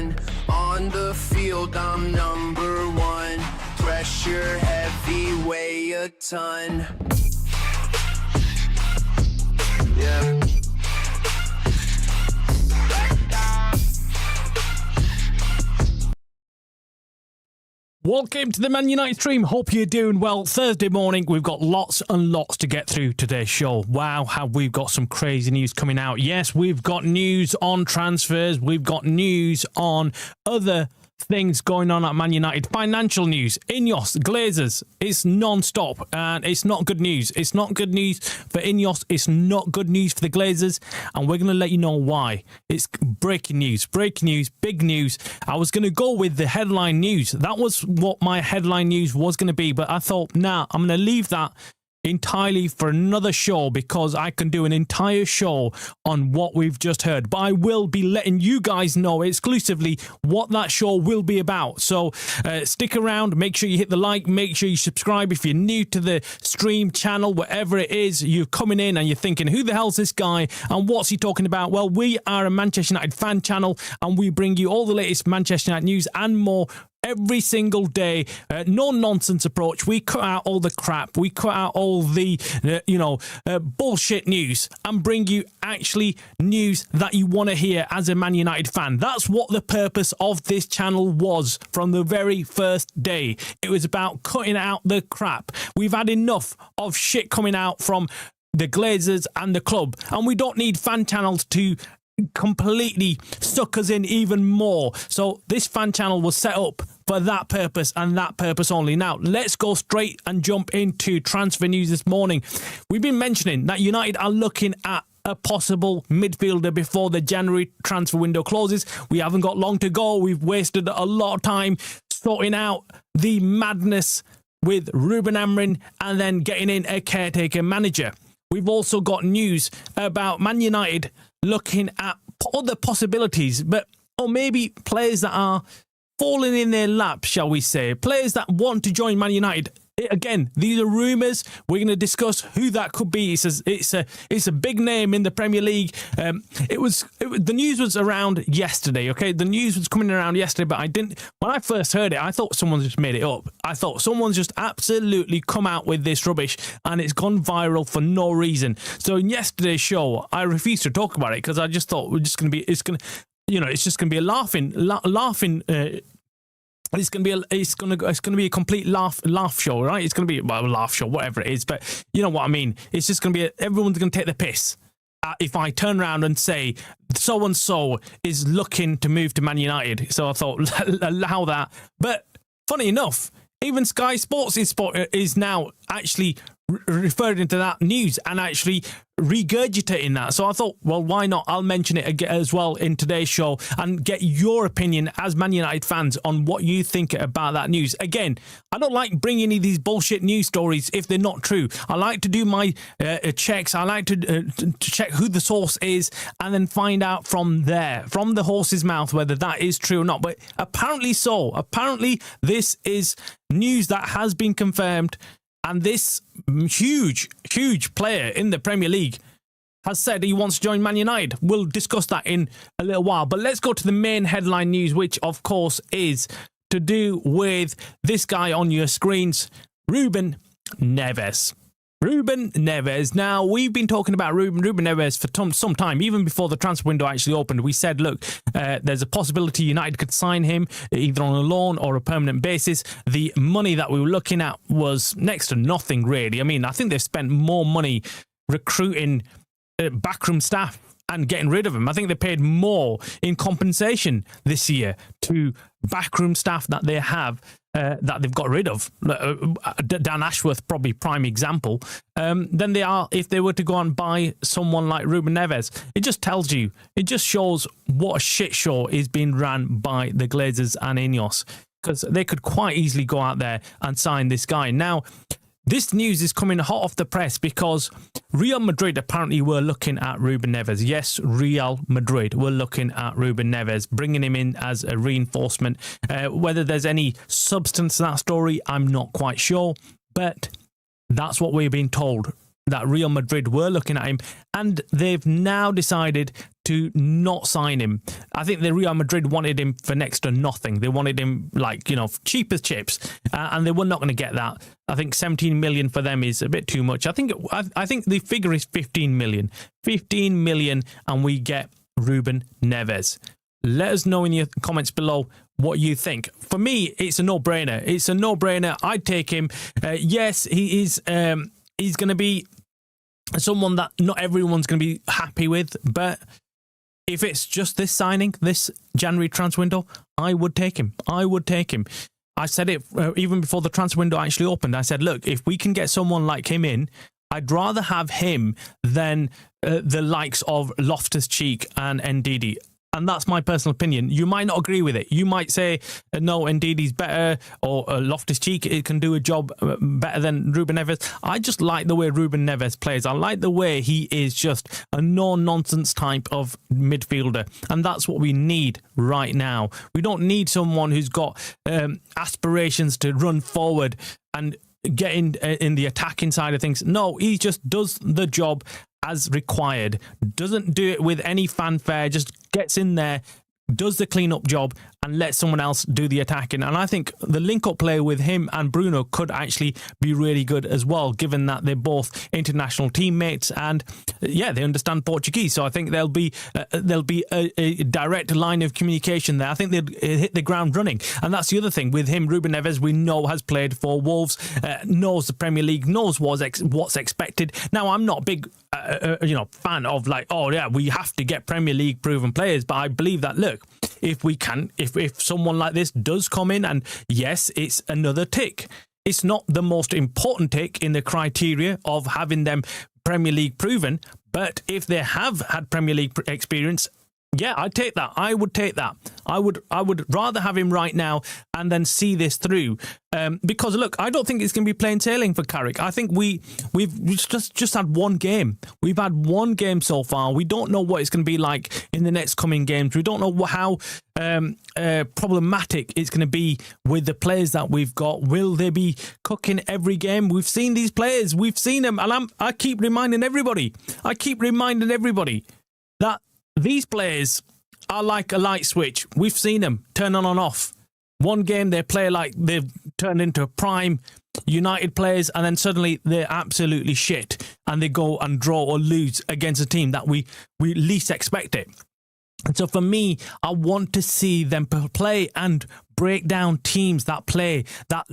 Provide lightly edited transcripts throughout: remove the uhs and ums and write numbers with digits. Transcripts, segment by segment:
done. On the field, I'm number one. Pressure heavy, weigh a ton. Yeah. Welcome to the Man United stream. Hope you're doing well. Thursday morning, we've got lots and lots to get through today's show. Wow, have we got some crazy news coming out. Yes, we've got news on transfers. We've got news on other things going on at Man United. Financial news. Ineos, Glazers. It's non-stop and it's not good news. It's not good news for Ineos. It's not good news for the Glazers, and we're going to let you know why. It's breaking news, big news. I was going to go with the headline news. That was what my headline news was going to be, but I thought, nah, I'm going to leave that entirely for another show because I can do an entire show on what we've just heard. But I will be letting you guys know exclusively what that show will be about. So stick around, make sure you hit the like, make sure you subscribe if you're new to the stream channel, whatever it is, you're coming in and you're thinking, who the hell's this guy and what's he talking about? Well, we are a Manchester United fan channel and we bring you all the latest Manchester United news and more every single day. No nonsense approach. We cut out all the crap. We cut out all the, bullshit news and bring you actually news that you want to hear as a Man United fan. That's what the purpose of this channel was from the very first day. It was about cutting out the crap. We've had enough of shit coming out from the Glazers and the club, and we don't need fan channels to completely suck us in even more. So this fan channel was set up for that purpose and that purpose only. Now let's go straight and jump into transfer news this morning. We've been mentioning that United are looking at a possible midfielder before the January transfer window closes. We haven't got long to go. We've wasted a lot of time sorting out the madness with Ruben Neves and then getting in a caretaker manager. We've also got news about Man United looking at other possibilities, or maybe players that are falling in their lap, shall we say, players that want to join Man United. Again, these are rumours. We're going to discuss who that could be. It's a big name in the Premier League. The news was around yesterday. Okay, the news was coming around yesterday, but when I first heard it, I thought someone just made it up. I thought someone's just absolutely come out with this rubbish, and it's gone viral for no reason. So in yesterday's show, I refused to talk about it because I just thought it's just going to be a laughing. It's going to be a complete laugh show, right? It's going to be a laugh show, whatever it is. But you know what I mean? It's just going to be everyone's going to take the piss if I turn around and say so and so is looking to move to Man United. So I thought allow that. But funny enough, even Sky Sports is now actually referring to that news and actually regurgitating that. So I thought, well, why not? I'll mention it again as well in today's show and get your opinion as Man United fans on what you think about that news. Again, I don't like bringing any of these bullshit news stories if they're not true. I like to do my checks. I like to check who the source is and then find out from there, from the horse's mouth, whether that is true or not. But apparently so. Apparently this is news that has been confirmed. And this huge player in the Premier League has said he wants to join Man United. We'll discuss that in a little while. But let's go to the main headline news, which, of course, is to do with this guy on your screens, Ruben Neves. Ruben Neves. Now, we've been talking about Ruben Neves for some time, even before the transfer window actually opened. We said, look, there's a possibility United could sign him either on a loan or a permanent basis. The money that we were looking at was next to nothing, really. I mean, I think they've spent more money recruiting backroom staff and getting rid of him. I think they paid more in compensation this year to backroom staff that they have that they've got rid of. Dan Ashworth, probably prime example, than they are if they were to go and buy someone like Ruben Neves. It just tells you, it just shows what a shit show is being ran by the Glazers and Ineos, because they could quite easily go out there and sign this guy. Now, this news is coming hot off the press because Real Madrid apparently were looking at Ruben Neves. Yes, Real Madrid were looking at Ruben Neves, bringing him in as a reinforcement. Whether there's any substance to that story, I'm not quite sure. But that's what we've been told, that Real Madrid were looking at him. And they've now decided to not sign him. I think the Real Madrid wanted him for next to nothing. They wanted him cheap as chips, and they were not going to get that. I think 17 million for them is a bit too much. I think the figure is 15 million. 15 million, and we get Ruben Neves. Let us know in your comments below what you think. For me, it's a no-brainer. It's a no-brainer. I'd take him. Yes, he is. He's going to be someone that not everyone's going to be happy with, but if it's just this signing, this January transfer window, I would take him. I would take him. I said it even before the transfer window actually opened. I said, look, if we can get someone like him in, I'd rather have him than the likes of Loftus-Cheek and Ndidi. And that's my personal opinion. You might not agree with it. You might say, no, Ndidi's better, or Loftus-Cheek it can do a job better than Ruben Neves. I just like the way Ruben Neves plays. I like the way he is just a no-nonsense type of midfielder. And that's what we need right now. We don't need someone who's got aspirations to run forward and get in the attacking side of things. No, he just does the job as required, doesn't do it with any fanfare, just gets in there, does the clean-up job, and lets someone else do the attacking. And I think the link-up play with him and Bruno could actually be really good as well, given that they're both international teammates and, yeah, they understand Portuguese. So I think there'll be a direct line of communication there. I think they'd hit the ground running. And that's the other thing with him. Ruben Neves, we know, has played for Wolves, knows the Premier League, knows what's expected. Now, I'm not a big fan of we have to get Premier League proven players, but I believe that, look, if someone like this does come in, and yes, it's another tick. It's not the most important tick in the criteria of having them Premier League proven, but if they have had Premier League experience, yeah, I'd take that. I would take that. I would rather have him right now and then see this through. Because look, I don't think it's going to be plain sailing for Carrick. I think we've just had one game. We've had one game so far. We don't know what it's going to be like in the next coming games. We don't know how problematic it's going to be with the players that we've got. Will they be cooking every game? We've seen these players. We've seen them, and I keep reminding everybody. That these players are like a light switch. We've seen them turn on and off. One game they play like they've turned into prime United players, and then suddenly they're absolutely shit and they go and draw or lose against a team that we least expect it. And so for me, I want to see them play and break down teams that play that,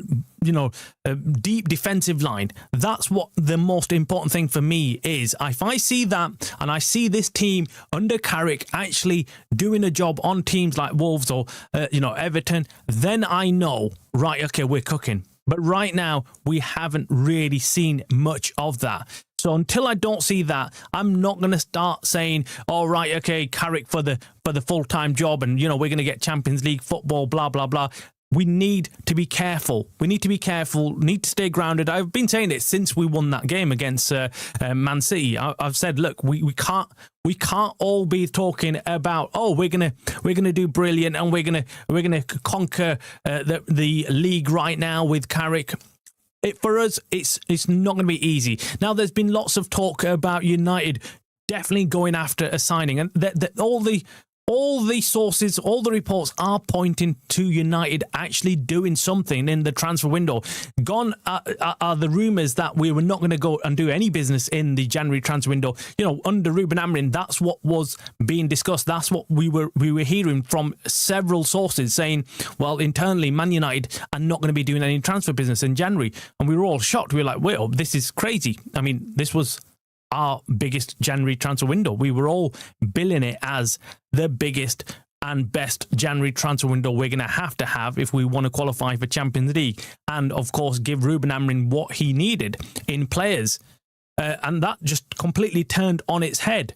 deep defensive line. That's what the most important thing for me is. If I see that and I see this team under Carrick actually doing a job on teams like Wolves or, Everton, then I know, right, okay, we're cooking. But right now, we haven't really seen much of that. So until I don't see that, I'm not going to start saying, all right, okay, Carrick for the full-time job and, we're going to get Champions League football, blah, blah, blah. We need to be careful. We need to be careful, need to stay grounded. I've been saying it since we won that game against Man City. I've said, look, we can't all be talking about, we're gonna do brilliant and we're gonna conquer the league right now with Carrick. For us, it's not going to be easy. Now, there's been lots of talk about United definitely going after a signing, and all the sources, all the reports are pointing to United actually doing something in the transfer window. Gone are the rumours that we were not going to go and do any business in the January transfer window. Under Ruben Amorim, that's what was being discussed. That's what we were hearing from several sources saying, well, internally, Man United are not going to be doing any transfer business in January. And we were all shocked. We were like, well, this is crazy. I mean, this was our biggest January transfer window. We were all billing it as the biggest and best January transfer window we're going to have if we want to qualify for Champions League. And, of course, give Ruben Amorim what he needed in players. And that just completely turned on its head.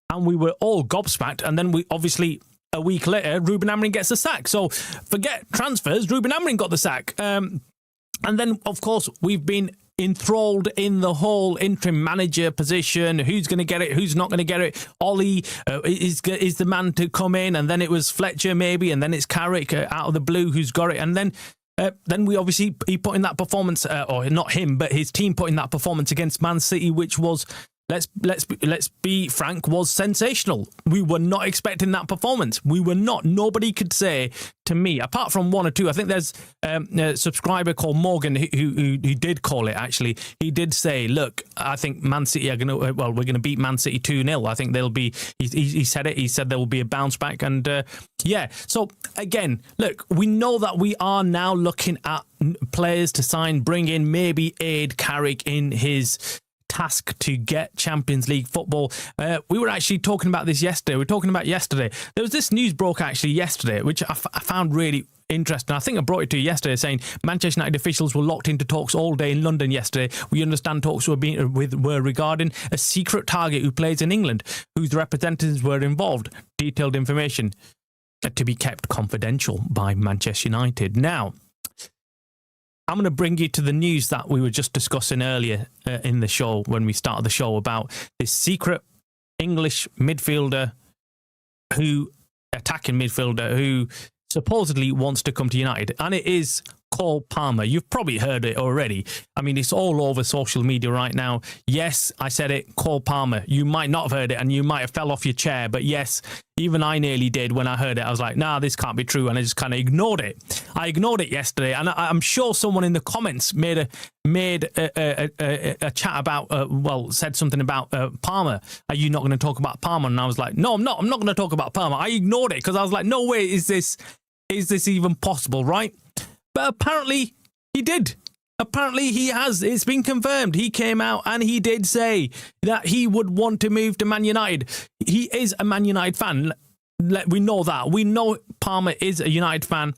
And we were all gobsmacked. And then obviously, a week later, Ruben Amorim gets the sack. So forget transfers. Ruben Amorim got the sack. And then, of course, we've been enthralled in the whole interim manager position. Who's going to get it? Who's not going to get it? Ollie is the man to come in, and then it was Fletcher maybe, and then it's Carrick out of the blue who's got it, and then we obviously he put in that performance, or not him, but his team put in that performance against Man City, which was let's be frank, was sensational. We were not expecting that performance. We were not. Nobody could say to me, apart from one or two. I think there's a subscriber called Morgan who did call it. Actually, he did say, "Look, I think Man City are we're going to beat Man City 2-0. I think they'll be." He said it. He said there will be a bounce back, and yeah. So again, look, we know that we are now looking at players to sign, bring in, maybe aid Carrick in his task to get Champions League football. We were actually talking about this yesterday. There was this news broke actually yesterday, which I found really interesting. I think I brought it to you yesterday, saying Manchester United officials were locked into talks all day in London yesterday. We understand talks were regarding a secret target who plays in England, whose representatives were involved. Detailed information to be kept confidential by Manchester United. Now, I'm going to bring you to the news that we were just discussing earlier in the show when we started the show about this secret English midfielder attacking midfielder who supposedly wants to come to United. And it is Cole Palmer. You've probably heard it already. I mean, it's all over social media right now. Yes, I said it, Cole Palmer. You might not have heard it and you might have fell off your chair. But yes, even I nearly did when I heard it. I was like, nah, this can't be true. And I just kind of ignored it. I ignored it yesterday. And I'm sure someone in the comments made a chat about, said something about Palmer. Are you not going to talk about Palmer? And I was like, no, I'm not. I'm not going to talk about Palmer. I ignored it because I was like, no way is this even possible, right? But apparently he did. Apparently he has. It's been confirmed. He came out and he did say that he would want to move to Man United. He is a Man United fan. We know that. We know Palmer is a United fan.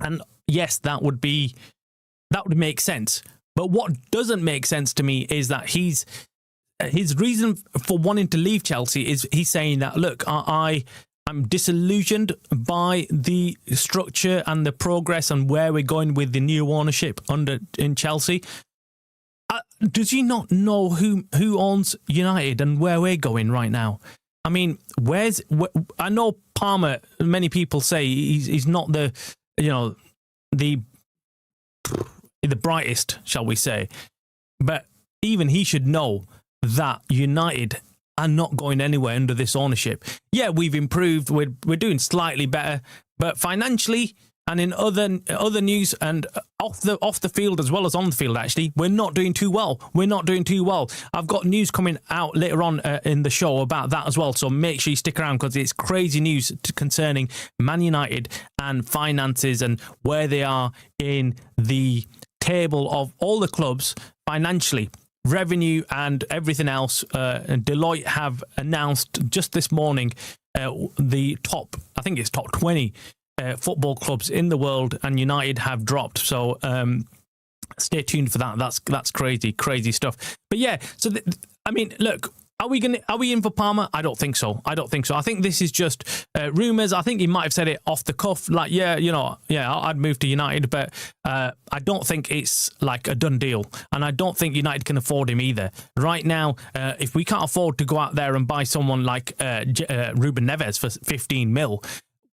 And yes, that would make sense. But what doesn't make sense to me is that his reason for wanting to leave Chelsea is he's saying that, look, I'm disillusioned by the structure and the progress and where we're going with the new ownership in Chelsea. Does he not know who owns United and where we're going right now? I mean, I know Palmer, many people say he's not the brightest, shall we say. But even he should know that United are not going anywhere under this ownership. Yeah, we've improved. We're doing slightly better, but financially and in other news and off the field as well as on the field, actually, we're not doing too well. I've got news coming out later on in the show about that as well. So make sure you stick around because it's crazy news concerning Man United and finances and where they are in the table of all the clubs financially. Revenue and everything else. Deloitte have announced just this morning the top 20 football clubs in the world, and United have dropped. So stay tuned for that. That's crazy stuff. But yeah, so I mean, look. Are we in for Palmer? I don't think so. I think this is just rumours. I think he might have said it off the cuff, like, I'd move to United, but I don't think it's like a done deal. And I don't think United can afford him either. Right now, if we can't afford to go out there and buy someone like Ruben Neves for 15 mil,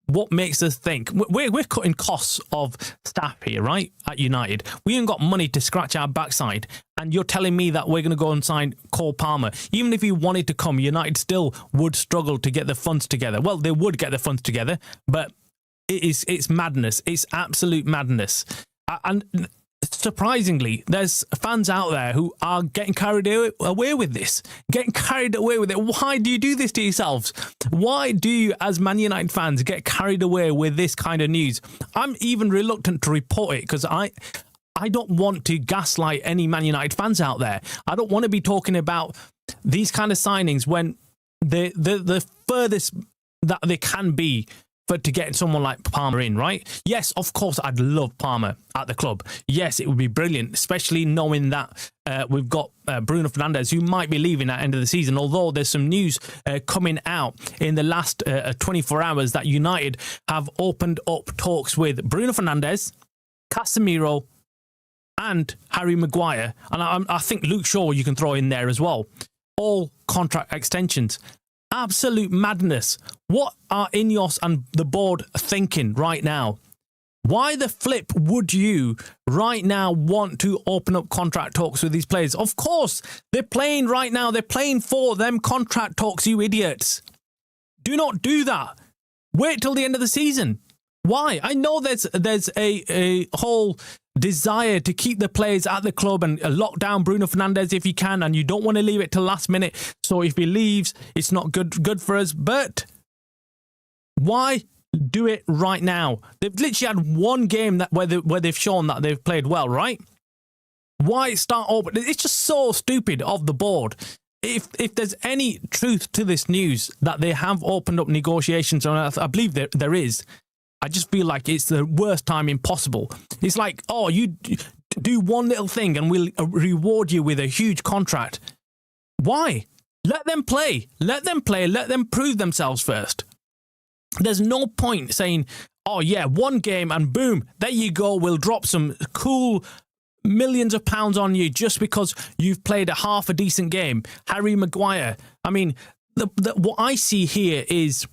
what makes us think we're cutting costs of staff here, right? At United, we ain't got money to scratch our backside, and you're telling me that we're going to go and sign Cole Palmer. Even if he wanted to come, United still would struggle to get the funds together. Well, they would get the funds together, but it's madness. It's absolute madness. And surprisingly, there's fans out there who are getting carried away with this. Getting carried away with it. Why do you do this to yourselves? Why do you, as Man United fans, get carried away with this kind of news? I'm even reluctant to report it because I don't want to gaslight any Man United fans out there. I don't want to be talking about these kind of signings when the furthest that they can be to get someone like Palmer in, right? Yes, of course, I'd love Palmer at the club. Yes, it would be brilliant, especially knowing that we've got Bruno Fernandes, who might be leaving at the end of the season, although there's some news coming out in the last 24 hours that United have opened up talks with Bruno Fernandes, Casemiro, and Harry Maguire. And I think Luke Shaw you can throw in there as well. All contract extensions. Absolute madness. What are Ineos and the board thinking right now? Why the flip would you right now want to open up contract talks with these players? Of course, they're playing right now. They're playing for them contract talks, you idiots. Do not do that. Wait till the end of the season. Why? I know there's a whole desire to keep the players at the club and lock down Bruno Fernandes if you can, and you don't want to leave it till last minute. So if he leaves, it's not good for us. But why do it right now? They've literally had one game where they've shown that they've played well, right? Why start open? It's just so stupid of the board. If there's any truth to this news that they have opened up negotiations, and I believe there is, I just feel like it's the worst timing possible. It's like, oh, you do one little thing and we'll reward you with a huge contract. Why? Let them play. Let them play. Let them prove themselves first. There's no point saying, oh yeah, one game and boom, there you go, we'll drop some cool millions of pounds on you just because you've played a half a decent game. Harry Maguire. I mean, what I see here is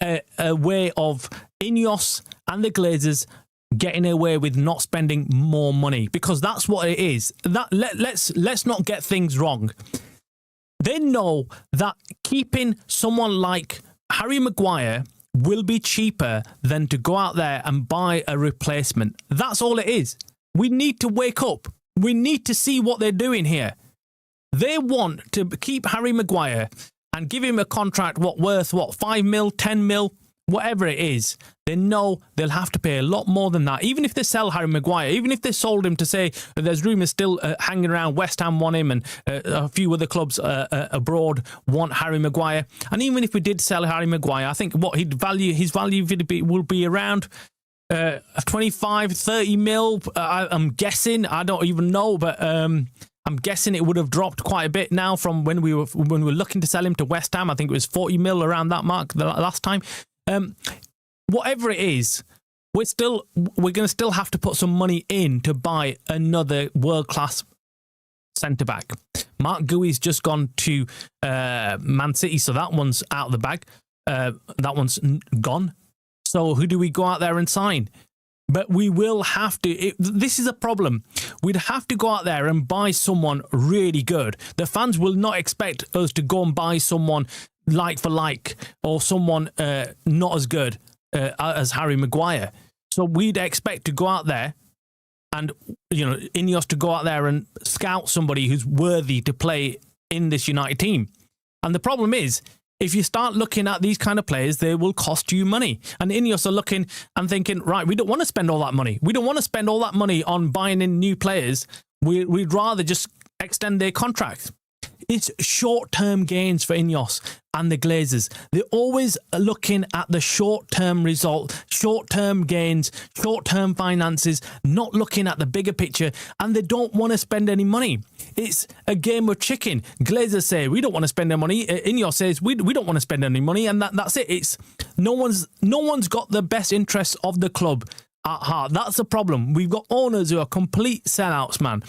a way of Ineos and the Glazers getting away with not spending more money, because that's what it is. Let's not get things wrong. They know that keeping someone like Harry Maguire will be cheaper than to go out there and buy a replacement. That's all it is. We need to wake up. We need to see what they're doing here. They want to keep Harry Maguire and give him a contract worth 5 mil, 10 mil, whatever it is. They know they'll have to pay a lot more than that. Even if they sell Harry Maguire, even if they sold him to say there's rumours still hanging around, West Ham want him and a few other clubs abroad want Harry Maguire. And even if we did sell Harry Maguire, I think his value will be around 25, 30 mil. I'm guessing. I don't even know, but I'm guessing it would have dropped quite a bit now from when we were looking to sell him to West Ham. I think it was 40 mil around that mark the last time. Whatever it is, we're going to still have to put some money in to buy another world-class centre-back. Mark Gui's just gone to Man City, so that one's out of the bag. That one's gone. So who do we go out there and sign? But we will have to. This is a problem. We'd have to go out there and buy someone really good. The fans will not expect us to go and buy someone like for like, or someone not as good as Harry Maguire. So we'd expect to go out there and, Ineos to go out there and scout somebody who's worthy to play in this United team. And the problem is, if you start looking at these kind of players, they will cost you money. And Ineos are looking and thinking, right, we don't want to spend all that money. We don't want to spend all that money on buying in new players. We'd rather just extend their contract. It's short-term gains for Ineos and the Glazers. They're always looking at the short-term result, short-term gains, short-term finances, not looking at the bigger picture, and they don't want to spend any money. It's a game of chicken. Glazers say, we don't want to spend any money. Ineos says, we don't want to spend any money, and that's it. It's no one's got the best interests of the club at heart. That's the problem. We've got owners who are complete sellouts, man.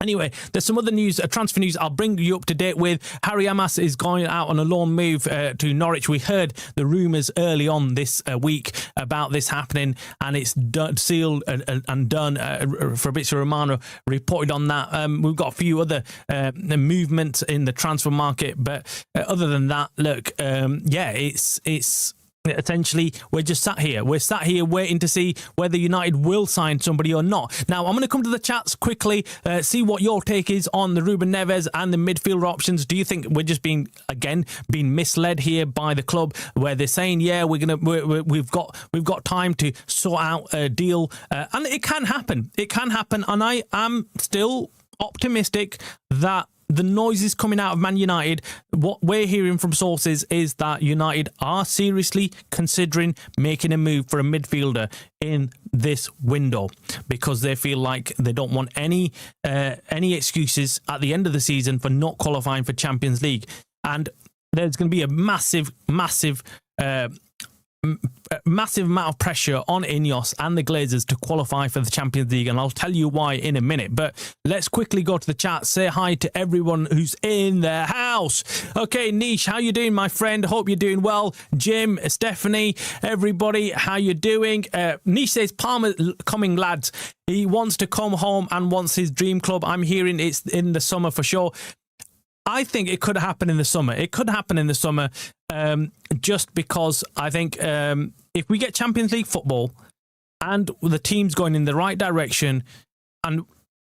Anyway, there's some other news, transfer news I'll bring you up to date with. Harry Amas is going out on a loan move to Norwich. We heard the rumours early on this week about this happening, and it's sealed and done. Fabrizio Romano reported on that. We've got a few other movements in the transfer market, but other than that, look, it's essentially, we're just sat here. We're sat here waiting to see whether United will sign somebody or not. Now, I'm going to come to the chats quickly, see what your take is on the Ruben Neves and the midfielder options. Do you think we're just being misled here by the club, where they're saying, yeah, we've got time to sort out a deal, and it can happen. It can happen, and I am still optimistic that the noises coming out of Man United, what we're hearing from sources is that United are seriously considering making a move for a midfielder in this window, because they feel like they don't want any excuses at the end of the season for not qualifying for Champions League. And there's going to be a massive massive amount of pressure on Ineos and the Glazers to qualify for the Champions League, and I'll tell you why in a minute. But let's quickly go to the chat, say hi to everyone who's in the house. Okay, Nish, how you doing, my friend? Hope you're doing well. Jim, Stephanie, everybody, how you doing? Nish says, Palmer coming, lads. He wants to come home and wants his dream club. I'm hearing it's in the summer for sure. I think it could happen in the summer. It could happen in the summer just because I think if we get Champions League football and the team's going in the right direction and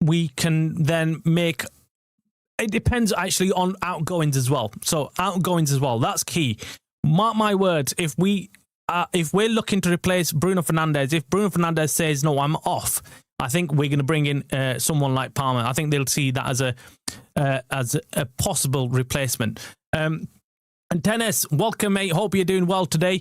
we can then make... It depends actually on outgoings as well. So outgoings as well, that's key. Mark my words, if we're looking to replace Bruno Fernandes, if Bruno Fernandes says, no, I'm off, I think we're going to bring in someone like Palmer. I think they'll see that as a possible replacement. And Dennis, welcome, mate. Hope you're doing well today.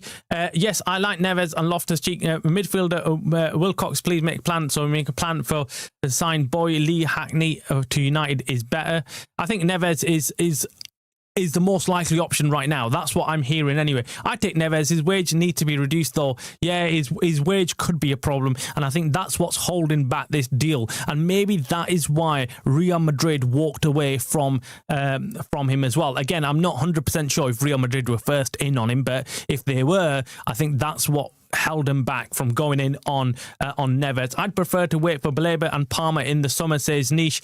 Yes, I like Neves and Loftus-Cheek. Midfielder Wilcox, please make a plan. So we make a plan for the sign Boy Lee Hackney to United is better. I think Neves is the most likely option right now. That's what I'm hearing anyway. I take Neves. His wage needs to be reduced though. Yeah, his wage could be a problem, and I think that's what's holding back this deal. And maybe that is why Real Madrid walked away from him as well. Again, I'm not 100% sure if Real Madrid were first in on him, but if they were, I think that's what held him back from going in on Neves. I'd prefer to wait for Baleba and Palmer in the summer, says Nish.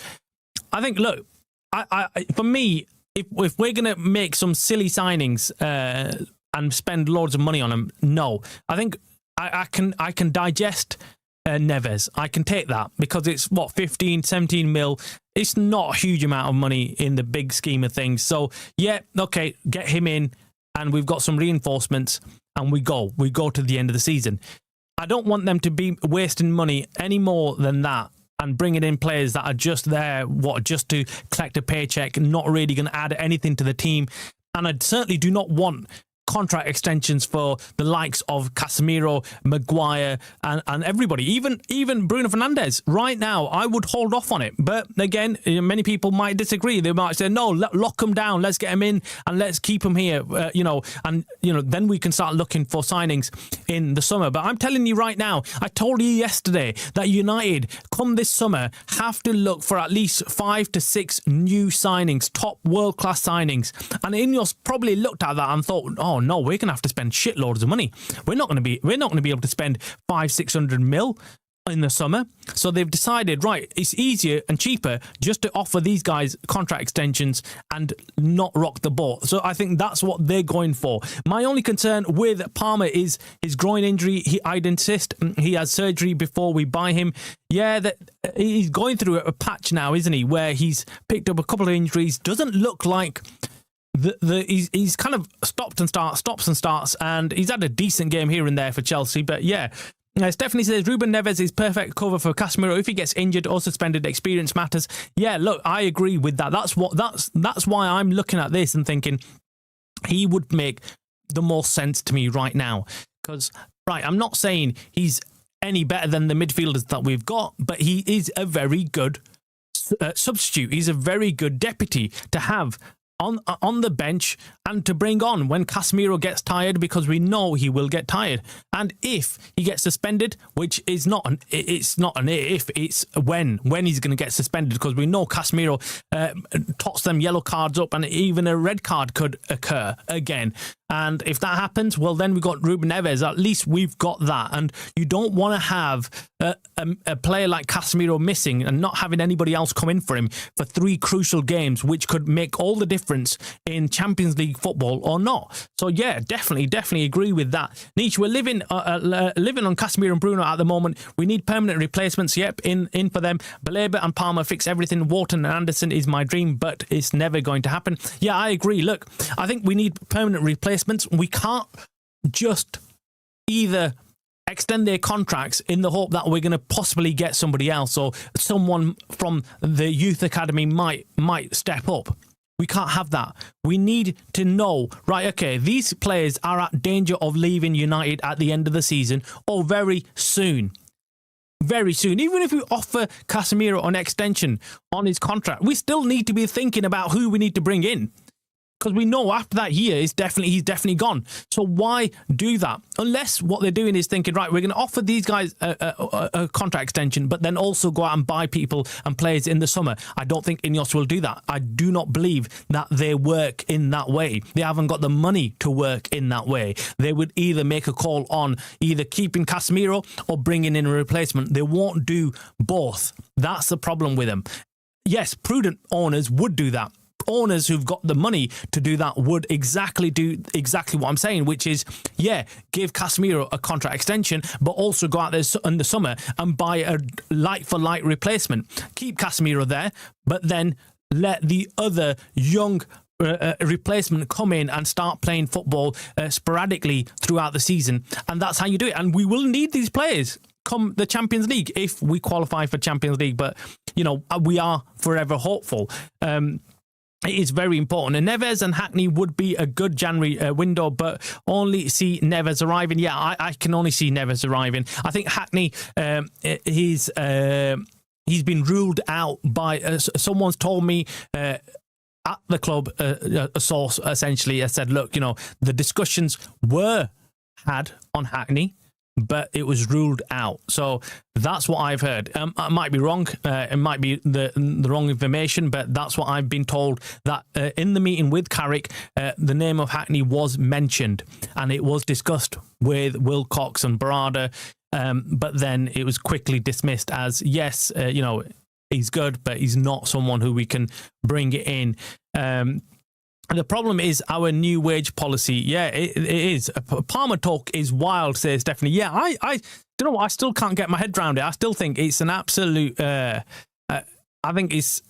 I think, look, I for me, if we're going to make some silly signings and spend loads of money on them, no. I think I can digest Neves. I can take that because it's, 15, 17 mil. It's not a huge amount of money in the big scheme of things. So, yeah, okay, get him in and we've got some reinforcements and we go to the end of the season. I don't want them to be wasting money any more than that and bringing in players that are just there, just to collect a paycheck, not really going to add anything to the team. And I certainly do not want contract extensions for the likes of Casemiro, Maguire, and everybody. Even Bruno Fernandes. Right now, I would hold off on it. But again, many people might disagree. They might say, no, lock him down. Let's get him in and let's keep him here. Then we can start looking for signings in the summer. But I'm telling you right now, I told you yesterday that United, come this summer, have to look for at least 5 to 6 new signings, top world-class signings. And Ineos probably looked at that and thought, oh no, we're going to have to spend shitloads of money. We're not going to be able to spend 500-600 mil in the summer. So they've decided, right, it's easier and cheaper just to offer these guys contract extensions and not rock the boat. So I think that's what they're going for. My only concern with Palmer is his groin injury. I'd insist he has surgery before we buy him. Yeah, that he's going through a patch now, isn't he, where he's picked up a couple of injuries. Doesn't look like he's kind of stops and starts, and he's had a decent game here and there for Chelsea. But yeah, Stephanie says Ruben Neves is perfect cover for Casemiro. If he gets injured or suspended, experience matters. Yeah, look, I agree with that. That's why I'm looking at this and thinking he would make the most sense to me right now. Because, right, I'm not saying he's any better than the midfielders that we've got, but he is a very good substitute. He's a very good deputy to have on the bench and to bring on when Casemiro gets tired, because we know he will get tired. And if he gets suspended, which is it's not an if, it's when he's going to get suspended, because we know Casemiro tots them yellow cards up and even a red card could occur again. And if that happens, well, then we've got Ruben Neves. At least we've got that. And you don't want to have a player like Casemiro missing and not having anybody else come in for him for 3 crucial games, which could make all the difference in Champions League football or not. So, yeah, definitely agree with that. Niche, we're living on Casemiro and Bruno at the moment. We need permanent replacements. Yep, in for them. Baleba and Palmer fix everything. Wharton and Anderson is my dream, but it's never going to happen. Yeah, I agree. Look, I think we need permanent replacements. We can't just either extend their contracts in the hope that we're going to possibly get somebody else or someone from the youth academy might step up. We can't have that. We need to know, right, okay, these players are at danger of leaving United at the end of the season or very soon. Very soon. Even if we offer Casemiro an extension on his contract, we still need to be thinking about who we need to bring in. because we know after that year he's definitely gone. So why do that? Unless what they're doing is thinking, right, we're going to offer these guys a contract extension, but then also go out and buy people and players in the summer. I don't think Ineos will do that. I do not believe that they work in that way. They haven't got the money to work in that way. They would either make a call on either keeping Casemiro or bringing in a replacement. They won't do both. That's the problem with them. Yes, prudent owners would do that. Owners who've got the money to do that would do exactly what I'm saying, which is, give Casemiro a contract extension, but also go out there in the summer and buy a like-for-like replacement. Keep Casemiro there, but then let the other young replacement come in and start playing football sporadically throughout the season. And that's how you do it. And we will need these players come the Champions League if we qualify for Champions League. But, we are forever hopeful. It is very important. And Neves and Hackney would be a good January window, but only see Neves arriving. Yeah, I can only see Neves arriving. I think Hackney, he's been ruled out by, someone's told me at the club, a source essentially has said, look, the discussions were had on Hackney, but it was ruled out. So that's what I've heard. I might be wrong. It might be the wrong information, but that's what I've been told, that in the meeting with Carrick, the name of Hackney was mentioned and it was discussed with Wilcox and Barada, but then it was quickly dismissed as, yes, he's good, but he's not someone who we can bring in. The problem is our new wage policy. Yeah, it is. Palmer talk is wild, says Stephanie. Yeah, I don't know what, I still can't get my head around it. I still think it's an absolute. I think it's.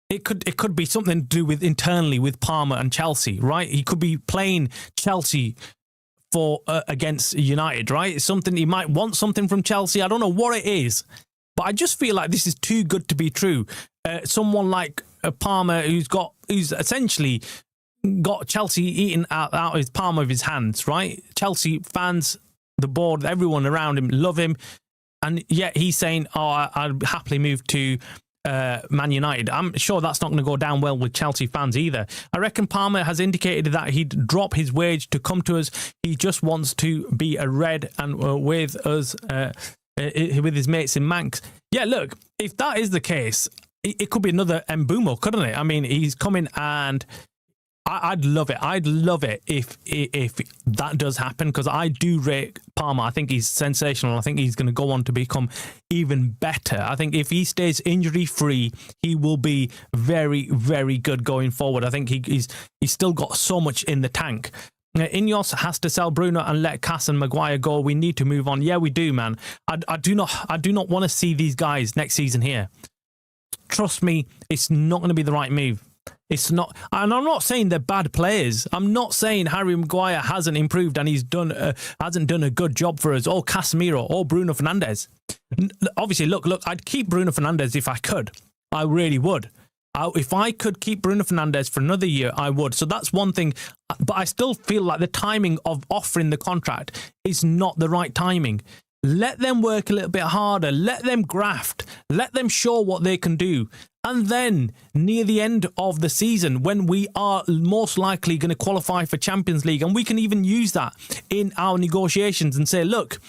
It could be something to do with internally with Palmer and Chelsea, right? He could be playing Chelsea for against United, right? It's something, he might want something from Chelsea. I don't know what it is, but I just feel like this is too good to be true. Someone like Palmer, who's essentially got Chelsea eaten out his palm of his hands, right? Chelsea fans, the board, everyone around him love him, and yet he's saying, I'd happily move to Man United. I'm sure that's not going to go down well with Chelsea fans either. I reckon Palmer has indicated that he'd drop his wage to come to us. He just wants to be a Red and with us, with his mates in Manx. Yeah, look, if that is the case, it could be another Mbumo, couldn't it? I mean, he's coming, and I'd love it. I'd love it if that does happen, because I do rate Palmer. I think he's sensational. I think he's going to go on to become even better. I think if he stays injury free, he will be very, very good going forward. I think he's still got so much in the tank. Ineos has to sell Bruno and let Cass and Maguire go. We need to move on. Yeah, we do, man. I do not want to see these guys next season here. Trust me, it's not going to be the right move. It's not, and I'm not saying they're bad players. I'm not saying Harry Maguire hasn't improved and hasn't done a good job for us, or Casemiro, or Bruno Fernandes. Obviously, look, I'd keep Bruno Fernandes if I could. I really would. If I could keep Bruno Fernandes for another year, I would. So that's one thing. But I still feel like the timing of offering the contract is not the right timing. Let them work a little bit harder. Let them graft. Let them show what they can do. And then, near the end of the season, when we are most likely going to qualify for Champions League, and we can even use that in our negotiations and say, look,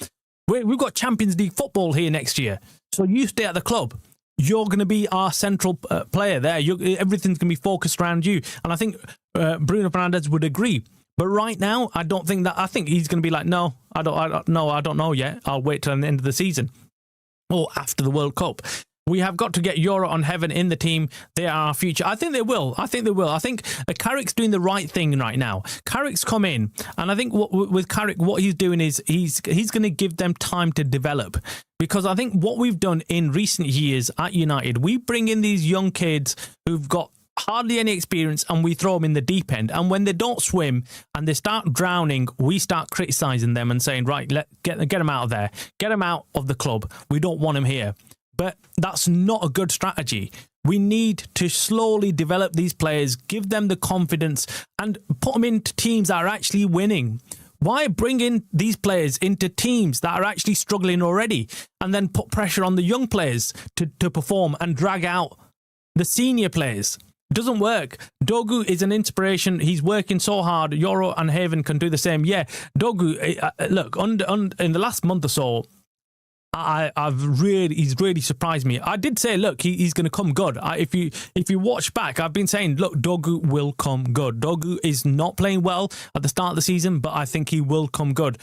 we've got Champions League football here next year, so you stay at the club. You're going to be our central player there. Everything's going to be focused around you. And I think Bruno Fernandes would agree. But right now, I don't think that. I think he's going to be like, no, I don't know yet. I'll wait till the end of the season or after the World Cup. We have got to get Euro on Heaven in the team. They are our future. I think they will. I think Carrick's doing the right thing right now. Carrick's come in, and I think with Carrick, what he's doing is he's going to give them time to develop. Because I think what we've done in recent years at United, we bring in these young kids who've got hardly any experience, and we throw them in the deep end. And when they don't swim and they start drowning, we start criticising them and saying, right, get them out of there. Get them out of the club. We don't want them here. But that's not a good strategy. We need to slowly develop these players, give them the confidence, and put them into teams that are actually winning. Why bring in these players into teams that are actually struggling already and then put pressure on the young players to perform and drag out the senior players. Doesn't work. Dogu is an inspiration. He's working so hard. Euro and Haven can do the same. Yeah, Dogu, look, in the last month or so, he's really surprised me. I did say, look, he's going to come good. If you watch back, I've been saying, look, Dogu will come good. Dogu is not playing well at the start of the season, but I think he will come good.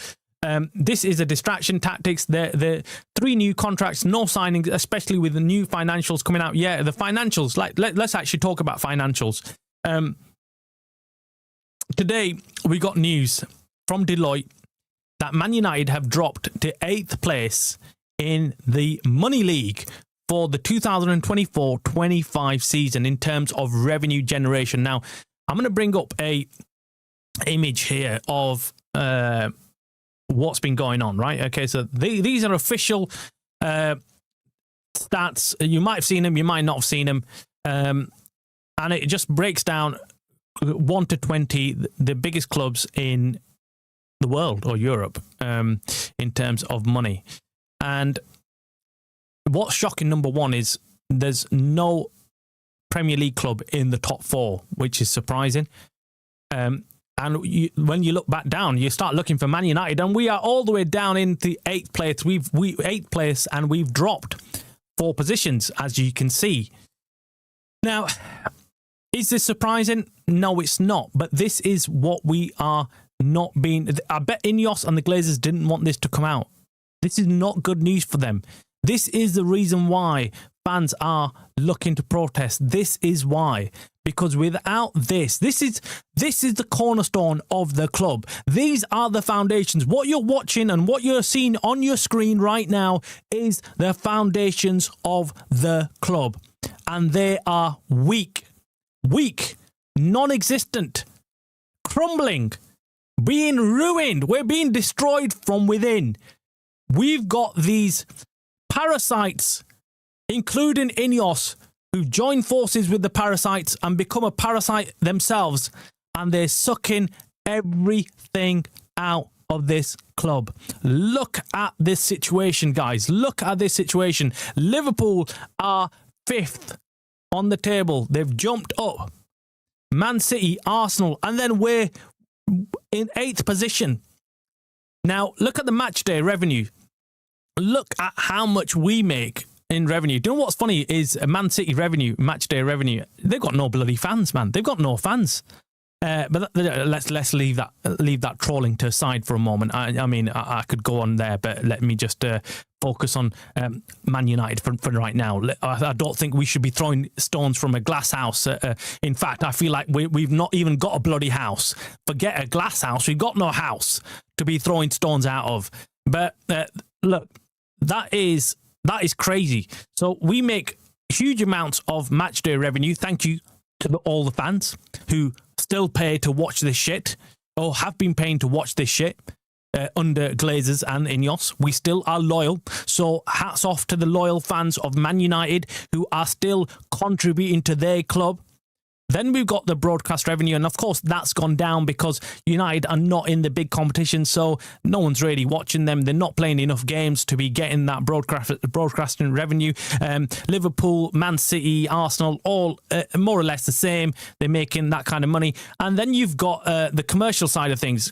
This is a distraction tactics. The 3 new contracts, no signings, especially with the new financials coming out. Yeah, the financials. Let's actually talk about financials. Today we got news from Deloitte that Man United have dropped to 8th place in the Money League for the 2024-25 season in terms of revenue generation. Now, I'm going to bring up a image here of what's been going on, right? Okay, so these are official stats. You might have seen them, you might not have seen them. And it just breaks down 1 to 20, the biggest clubs in the world or Europe in terms of money. And what's shocking, number one, is there's no Premier League club in the top 4, which is surprising. And when you look back down, you start looking for Man United, and we are all the way down in the 8th place. We 8th place, and we've dropped 4 positions, as you can see. Now, is this surprising? No, it's not. But this is what we are not being. I bet Ineos and the Glazers didn't want this to come out. This is not good news for them. This is the reason why fans are looking to protest. This is why. Because without this is the cornerstone of the club. These are the foundations. What you're watching and what you're seeing on your screen right now is the foundations of the club. And they are weak, non-existent, crumbling, being ruined. We're being destroyed from within. We've got these parasites, including Ineos, who join forces with the parasites and become a parasite themselves, and they're sucking everything out of this club. Look at this situation, guys. Look at this situation. Liverpool are 5th on the table. They've jumped up. Man City, Arsenal, and then we're in 8th position. Now, look at the match day revenue. Look at how much we make in revenue. Do you know what's funny is Man City revenue, match day revenue, they've got no bloody fans, man. They've got no fans. But let's leave that trolling to aside for a moment. I mean, I could go on there, but let me just focus on Man United for right now. I don't think we should be throwing stones from a glass house. In fact, I feel like we've not even got a bloody house. Forget a glass house. We've got no house to be throwing stones out of. But look, that is crazy. So we make huge amounts of match day revenue. Thank you to all the fans who still pay to watch this shit, or have been paying to watch this shit under Glazers and Ineos. We still are loyal. So hats off to the loyal fans of Man United who are still contributing to their club. Then we've got the broadcast revenue, and of course that's gone down because United are not in the big competition, so no one's really watching them. They're not playing enough games to be getting that broadcasting revenue. Liverpool, Man City, Arsenal, all more or less the same. They're making that kind of money. And then you've got the commercial side of things.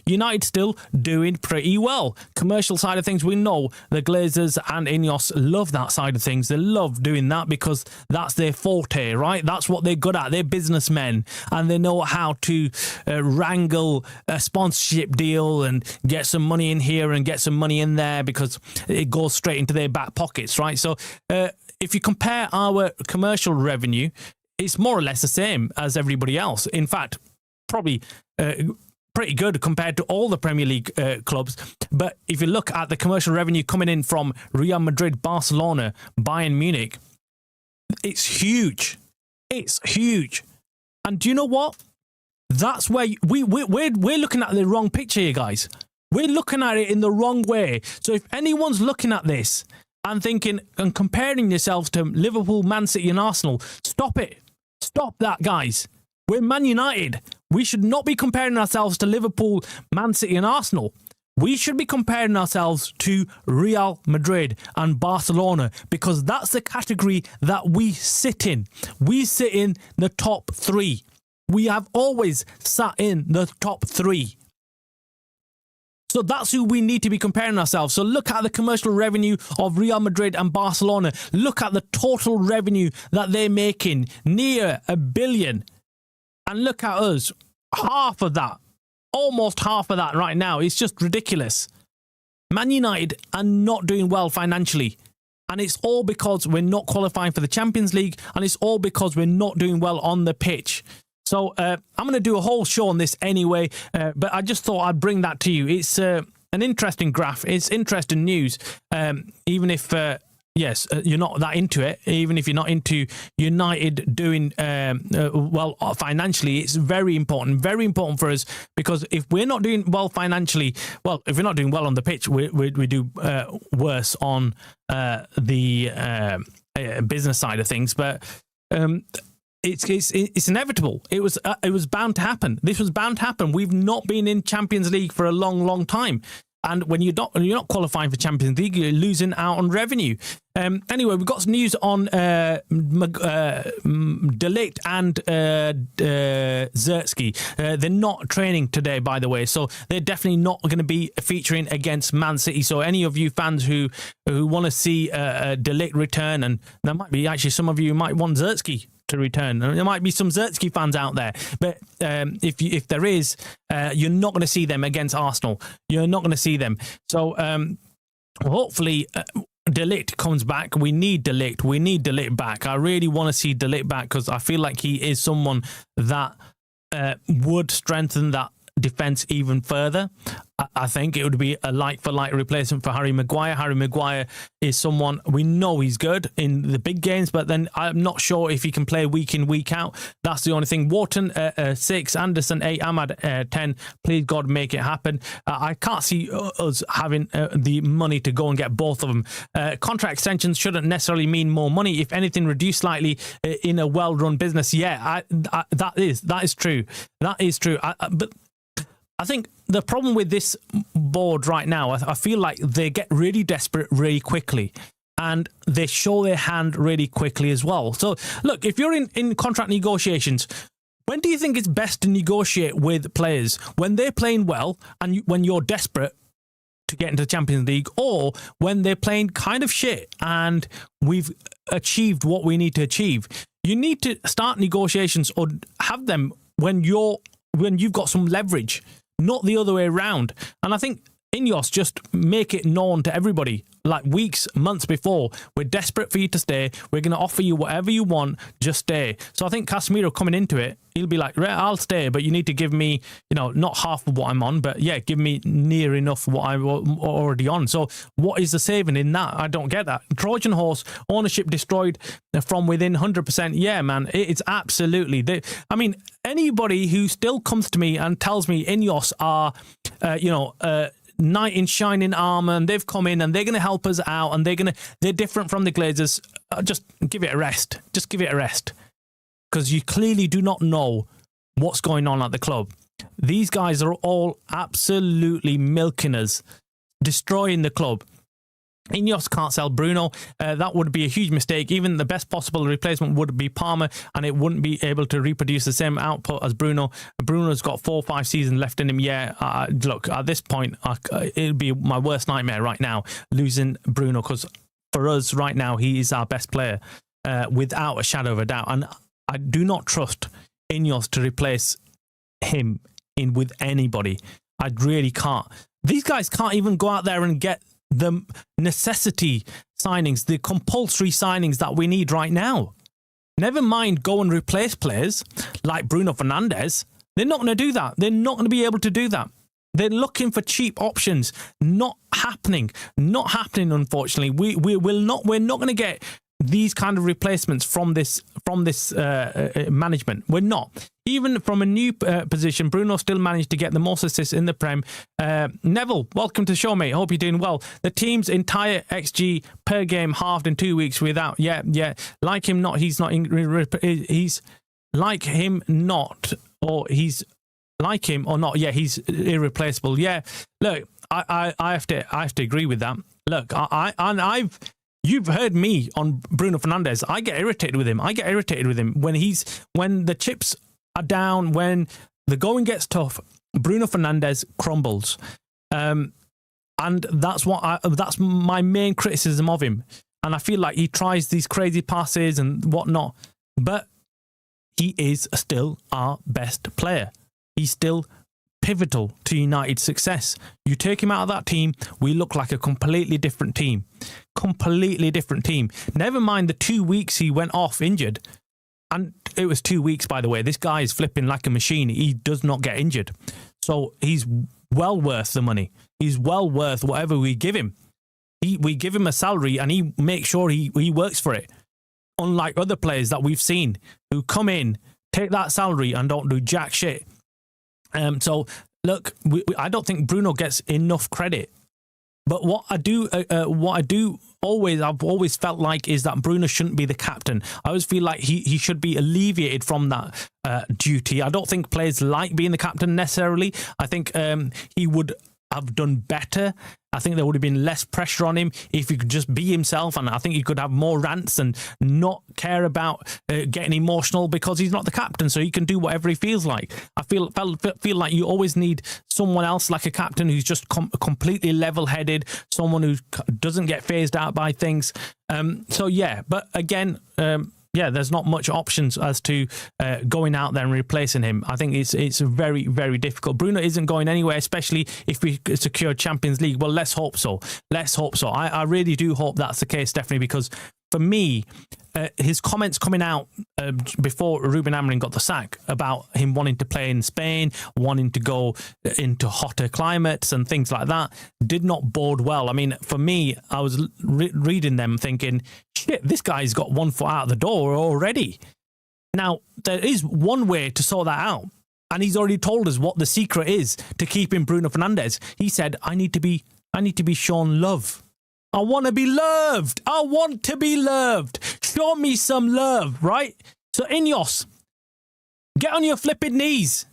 United still doing pretty well. Commercial side of things, we know the Glazers and Ineos love that side of things. They love doing that because that's their forte, right? That's what they're good at. They're businessmen, and they know how to wrangle a sponsorship deal and get some money in here and get some money in there because it goes straight into their back pockets, right? So if you compare our commercial revenue, it's more or less the same as everybody else. In fact, probably pretty good compared to all the Premier League clubs. But if you look at the commercial revenue coming in from Real Madrid, Barcelona, Bayern Munich, it's huge. It's huge. And do you know what? That's where we're looking at the wrong picture here, guys. We're looking at it in the wrong way. So if anyone's looking at this and thinking and comparing yourselves to Liverpool, Man City and Arsenal, stop it. Stop that, guys. We're Man United. We should not be comparing ourselves to Liverpool, Man City and Arsenal. We should be comparing ourselves to Real Madrid and Barcelona because that's the category that we sit in. We sit in the top 3. We have always sat in the top 3. So that's who we need to be comparing ourselves. So look at the commercial revenue of Real Madrid and Barcelona. Look at the total revenue that they're making, near $1 billion. And look at us, half of that, almost half of that right now. It's just ridiculous. Man United are not doing well financially. And it's all because we're not qualifying for the Champions League. And it's all because we're not doing well on the pitch. So I'm going to do a whole show on this anyway, but I just thought I'd bring that to you. It's an interesting graph. It's interesting news, even if, you're not that into it, even if you're not into United doing well financially. It's very important for us because if we're not doing well financially, well, if we're not doing well on the pitch, we do worse on the business side of things. But It's inevitable. It was bound to happen. This was bound to happen. We've not been in Champions League for a long, long time. And when you're not qualifying for Champions League, you're losing out on revenue. Anyway, we've got some news on De Ligt and Zertsky. They're not training today, by the way, so they're definitely not going to be featuring against Man City. So any of you fans who want to see De Ligt return, and there might be actually some of you who might want Zertsky to return. There might be some Zertsky fans out there, but if there is, you're not going to see them against Arsenal. You're not going to see them. So hopefully De Ligt comes back. We need De Ligt. We need De Ligt back. I really want to see De Ligt back because I feel like he is someone that would strengthen that defence even further. I think it would be a like-for-like replacement for Harry Maguire. Harry Maguire is someone, we know he's good in the big games, but then I'm not sure if he can play week in, week out. That's the only thing. Wharton, 6, Anderson, 8, Ahmad, 10. Please, God, make it happen. I can't see us having the money to go and get both of them. Contract extensions shouldn't necessarily mean more money. If anything, reduce slightly in a well-run business. Yeah, that is true. That is true. But I think the problem with this board right now, I feel like they get really desperate really quickly and they show their hand really quickly as well. So, look, if you're in contract negotiations, when do you think it's best to negotiate with players? When they're playing well and when you're desperate to get into the Champions League, or when they're playing kind of shit and we've achieved what we need to achieve? You need to start negotiations or have them when you've got some leverage, not the other way around. And I think Ineos just make it known to everybody, like weeks, months before, we're desperate for you to stay. We're going to offer you whatever you want, just stay. So I think Casemiro coming into it, he'll be like, I'll stay, but you need to give me, not half of what I'm on, but yeah, give me near enough what I'm already on. So what is the saving in that? I don't get that. Trojan horse, ownership destroyed from within 100%. Yeah, man, it's absolutely. Anybody who still comes to me and tells me Ineos are, knight in shining armor and they've come in and they're going to help us out and they're different from the Glazers, just give it a rest. Just give it a rest. Because you clearly do not know what's going on at the club. These guys are all absolutely milking us, destroying the club. Ineos can't sell Bruno. That would be a huge mistake. Even the best possible replacement would be Palmer, and it wouldn't be able to reproduce the same output as Bruno. Bruno's got 4 or 5 seasons left in him. Yeah, look, at this point, it'd be my worst nightmare right now, losing Bruno, because for us right now, he is our best player, without a shadow of a doubt. And I do not trust Ineos to replace him with anybody. I really can't. These guys can't even go out there and get the necessity signings, the compulsory signings that we need right now. Never mind go and replace players like Bruno Fernandes. They're not going to do that. They're not going to be able to do that. They're looking for cheap options. Not happening. Not happening, unfortunately. We're not going to get these kind of replacements from this management. We're not. Even from a new position, Bruno still managed to get the most assists in the Prem. Neville, welcome to the show, mate. Hope you're doing well. The team's entire XG per game halved in 2 weeks without. Yeah. Like him not. He's not. He's like him not, or he's like him or not. Yeah, he's irreplaceable. Yeah. Look, I have to agree with that. Look, you've heard me on Bruno Fernandes. I get irritated with him. When the chips are down, when the going gets tough, Bruno Fernandes crumbles. And that's my main criticism of him. And I feel like he tries these crazy passes and whatnot, but he is still our best player. He's still pivotal to United's success. You take him out of that team, we look like a completely different team. Never mind the 2 weeks he went off injured. And it was 2 weeks, by the way. This guy is flipping like a machine. He does not get injured. So he's well worth the money. He's well worth whatever we give him. We give him a salary and he makes sure he works for it. Unlike other players that we've seen who come in, take that salary and don't do jack shit. So look, I don't think Bruno gets enough credit. But I've always felt like is that Bruno shouldn't be the captain. I always feel like he should be alleviated from that duty. I don't think players like being the captain necessarily. I think he would have done better. I think there would have been less pressure on him if he could just be himself, and I think he could have more rants and not care about getting emotional because he's not the captain, so he can do whatever he feels like. I feel like you always need someone else like a captain who's just completely level-headed, someone who doesn't get phased out by things. But again, there's not much options as to going out there and replacing him. I think it's very, very difficult. Bruno isn't going anywhere, especially if we secure Champions League. Well, let's hope so. I really do hope that's the case, Stephanie, because for me, his comments coming out before Ruben Amorim got the sack about him wanting to play in Spain, wanting to go into hotter climates and things like that did not bode well. I mean, for me, I was reading them thinking, shit, this guy's got 1 foot out the door already. Now, there is one way to sort that out. And he's already told us what the secret is to keeping Bruno Fernandes. He said, I need to be shown love. I want to be loved. Show me some love, right? So Ineos, get on your flipping knees.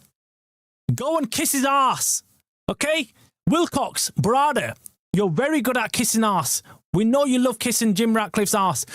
Go and kiss his ass, okay? Wilcox, Brada, you're very good at kissing ass. We know you love kissing Jim Ratcliffe's ass.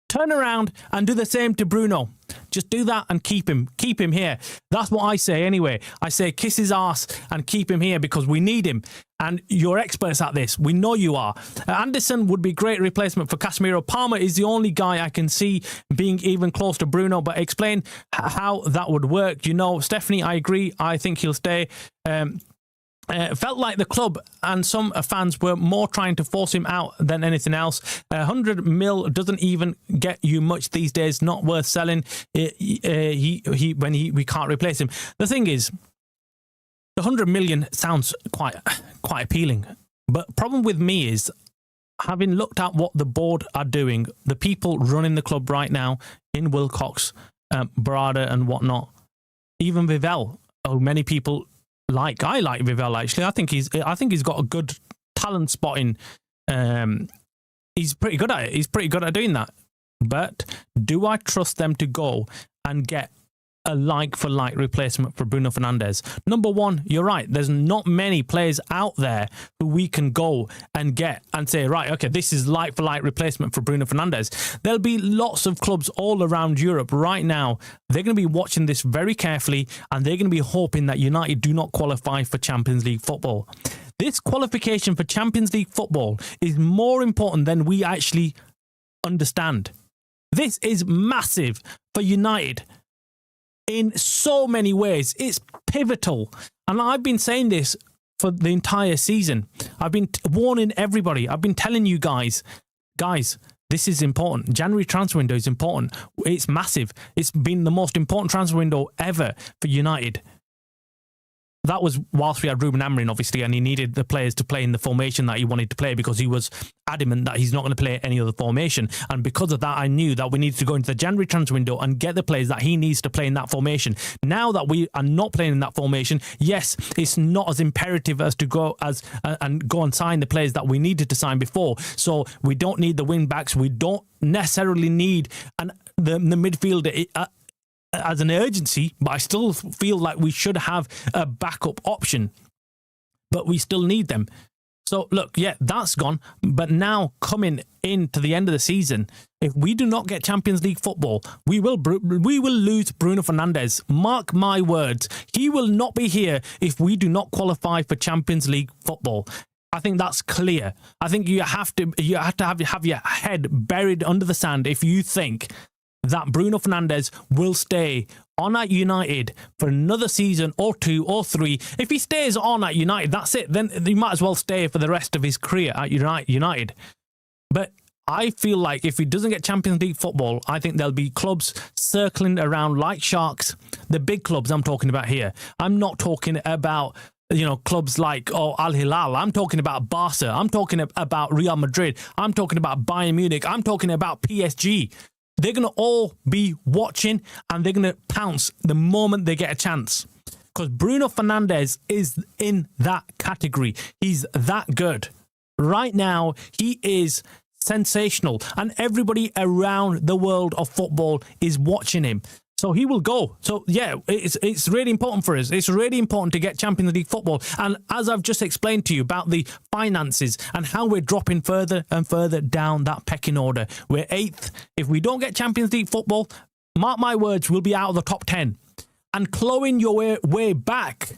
Turn around and do the same to Bruno. Just do that and keep him here. That's what I say anyway. I say kiss his ass and keep him here because we need him. And you're experts at this. We know you are. Anderson would be a great replacement for Casemiro. Palmer is the only guy I can see being even close to Bruno, but explain how that would work. You know, Stephanie, I agree. I think he'll stay. Felt like the club and some fans were more trying to force him out than anything else. 100 mil doesn't even get you much these days. Not worth selling. We can't replace him. The thing is, the 100 million sounds quite appealing. But problem with me is, having looked at what the board are doing, the people running the club right now in Wilcox, Barada and whatnot, even Vivell, many people like. I like Vivell actually. I think he's got a good talent spotting. He's pretty good at it. He's pretty good at doing that. But do I trust them to go and get a like-for-like replacement for Bruno Fernandes? Number one, you're right. There's not many players out there who we can go and get and say, right, okay, this is like-for-like replacement for Bruno Fernandes. There'll be lots of clubs all around Europe right now. They're going to be watching this very carefully and they're going to be hoping that United do not qualify for Champions League football. This qualification for Champions League football is more important than we actually understand. This is massive for United. In so many ways, it's pivotal. And I've been saying this for the entire season. I've been warning everybody. I've been telling you guys, this is important. January transfer window is important. It's massive. It's been the most important transfer window ever for United. That was whilst we had Ruben Amorim, obviously, and he needed the players to play in the formation that he wanted to play because he was adamant that he's not going to play any other formation. And because of that, I knew that we needed to go into the January transfer window and get the players that he needs to play in that formation. Now that we are not playing in that formation, yes, it's not as imperative as to go and sign the players that we needed to sign before. So we don't need the wing backs. We don't necessarily need the midfielder as an urgency, but I still feel like we should have a backup option. But we still need them. So look, yeah, that's gone. But now coming into the end of the season, if we do not get Champions League football, we will lose Bruno Fernandes. Mark my words, he will not be here if we do not qualify for Champions League football. I think that's clear. I think you have to have your head buried under the sand if you think that Bruno Fernandes will stay on at United for another season or 2 or 3. If he stays on at United, that's it. Then he might as well stay for the rest of his career at United. But I feel like if he doesn't get Champions League football, I think there'll be clubs circling around like sharks. The big clubs I'm talking about here. I'm not talking about clubs like Al Hilal. I'm talking about Barca. I'm talking about Real Madrid. I'm talking about Bayern Munich. I'm talking about PSG. They're going to all be watching and they're going to pounce the moment they get a chance. Because Bruno Fernandes is in that category. He's that good. Right now, he is sensational. And everybody around the world of football is watching him. So he will go. So, yeah, it's really important for us. It's really important to get Champions League football. And as I've just explained to you about the finances and how we're dropping further and further down that pecking order. We're 8th. If we don't get Champions League football, mark my words, we'll be out of the top 10. And clawing your way back,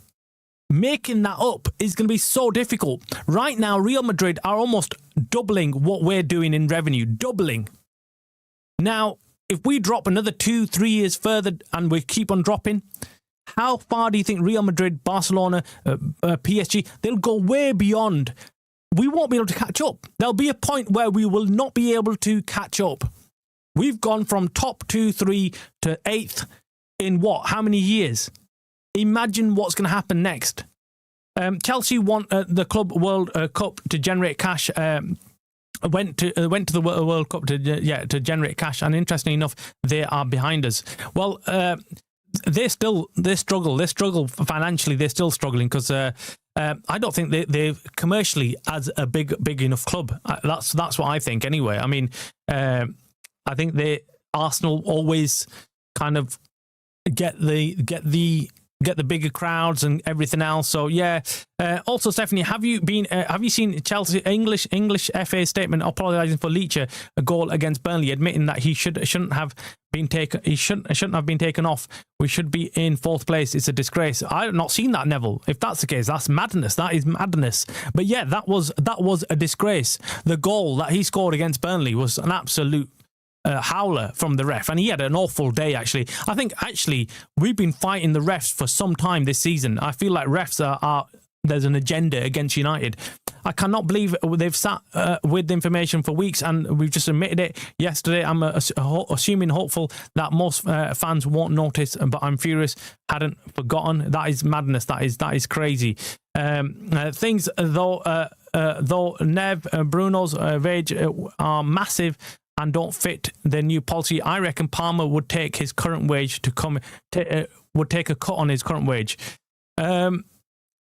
making that up is going to be so difficult. Right now, Real Madrid are almost doubling what we're doing in revenue. Doubling. Now, if we drop another 2-3 years further and we keep on dropping, how far do you think Real Madrid, Barcelona, PSG, they'll go way beyond. We won't be able to catch up. There'll be a point where we will not be able to catch up. We've gone from top 2-3 to 8th in what? How many years? Imagine what's going to happen next. Chelsea won the Club World Cup to generate cash. Went to the World Cup to generate cash, and interestingly enough, they are behind us. Well, they struggle. They struggle financially. They're still struggling because I don't think they commercially as a big enough club. That's what I think anyway. I mean, I think Arsenal always kind of get the bigger crowds and everything else. So yeah. Also, Stephanie, have you seen Chelsea English FA statement apologising for Leach a goal against Burnley, admitting that he shouldn't have been taken. He shouldn't have been taken off. We should be in 4th place. It's a disgrace. I have not seen that, Neville. If that's the case, that's madness. That is madness. But yeah, that was a disgrace. The goal that he scored against Burnley was an absolute howler from the ref, and he had an awful day actually. I think we've been fighting the refs for some time this season. I feel like refs are there's an agenda against United. I cannot believe they've sat with the information for weeks and we've just admitted it yesterday. I'm hopeful that most fans won't notice, but I'm furious. Hadn't forgotten. That is madness. That is crazy. Things though Nev Bruno's wage are massive and don't fit the new policy. I reckon Palmer would take his current wage would take a cut on his current wage.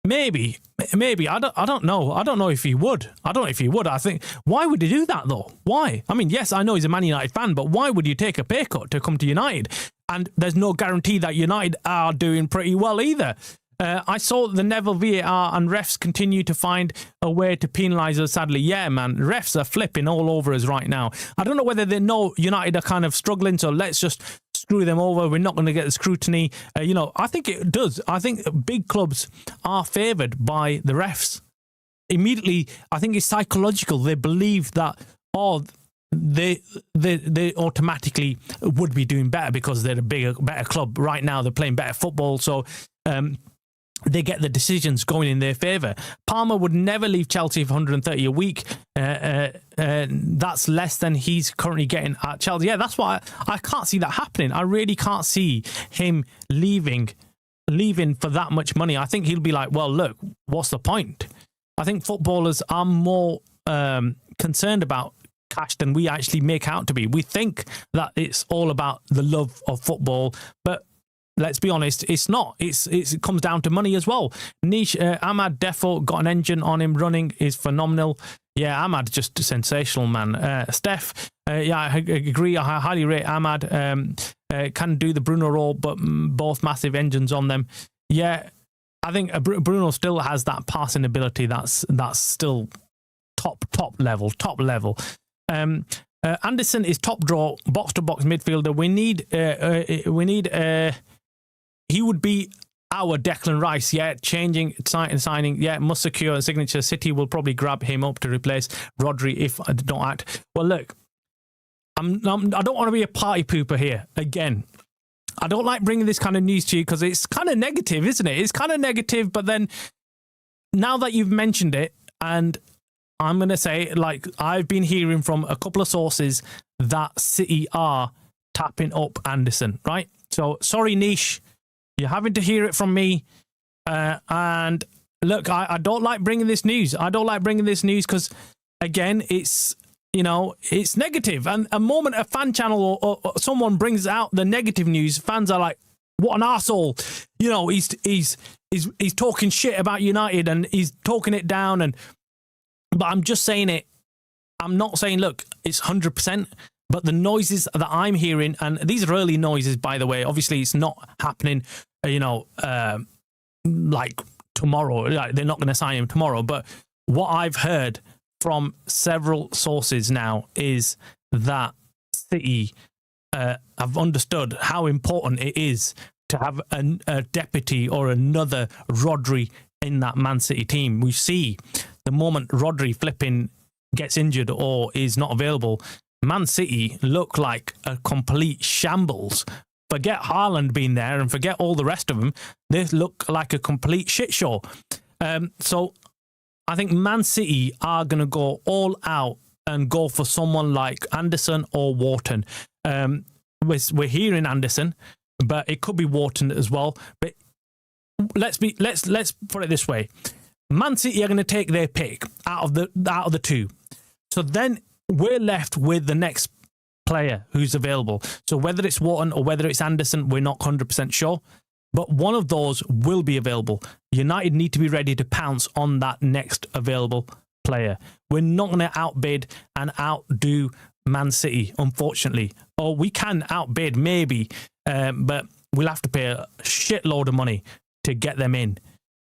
Maybe. I don't know. I don't know if he would. I think, why would he do that though? Why? I mean, yes, I know he's a Man United fan, but why would you take a pay cut to come to United? And there's no guarantee that United are doing pretty well either. I saw the Neville VAR and refs continue to find a way to penalise us, sadly. Yeah, man, refs are flipping all over us right now. I don't know whether they know United are kind of struggling, so let's just screw them over. We're not going to get the scrutiny. I think it does. I think big clubs are favoured by the refs. Immediately, I think it's psychological. They believe that, they automatically would be doing better because they're better club. Right now, they're playing better football, so they get the decisions going in their favour. Palmer would never leave Chelsea for 130 a week. That's less than he's currently getting at Chelsea. Yeah, that's why I can't see that happening. I really can't see him leaving for that much money. I think he'll be like, well, look, what's the point? I think footballers are more concerned about cash than we actually make out to be. We think that it's all about the love of football, but let's be honest, it's not. It comes down to money as well. Ahmad Defo got an engine on him running, is phenomenal. Yeah, Ahmad just sensational, man. Steph, yeah, I agree. I highly rate Ahmad. Can do the Bruno role, but both massive engines on them. Yeah, I think Bruno still has that passing ability. That's still top level. Anderson is top draw, box to box midfielder. We need. He would be our Declan Rice. Yeah, signing. Yeah, must secure a signature. City will probably grab him up to replace Rodri if I don't act. Well, look, I don't want to be a party pooper here again. I don't like bringing this kind of news to you because it's kind of negative, isn't it? It's kind of negative, but then now that you've mentioned it, and I'm going to say, like, I've been hearing from a couple of sources that City are tapping up Anderson, right? So, sorry, Niche, you're having to hear it from me. And look, I don't like bringing this news. I don't like bringing this news because, again, it's... it's negative. And a moment a fan channel or someone brings out the negative news, fans are like, what an arsehole. He's talking shit about United and he's talking it down. But I'm just saying it. I'm not saying, look, it's 100%, but the noises that I'm hearing, and these are early noises, by the way, obviously it's not happening, like tomorrow. Like, they're not going to sign him tomorrow. But what I've heard from several sources now is that City have understood how important it is to have a deputy or another Rodri in that Man City team. We see the moment Rodri flipping gets injured or is not available, Man City look like a complete shambles. Forget Haaland being there and forget all the rest of them. They look like a complete shit show. So I think Man City are going to go all out and go for someone like Anderson or Wharton. We're hearing Anderson, but it could be Wharton as well. But let's put it this way: Man City are going to take their pick out of the two. So then we're left with the next player who's available. So whether it's Wharton or whether it's Anderson, we're not 100% sure. But one of those will be available. United need to be ready to pounce on that next available player. We're not going to outbid and outdo Man City, unfortunately. Or we can outbid, maybe, but we'll have to pay a shitload of money to get them in.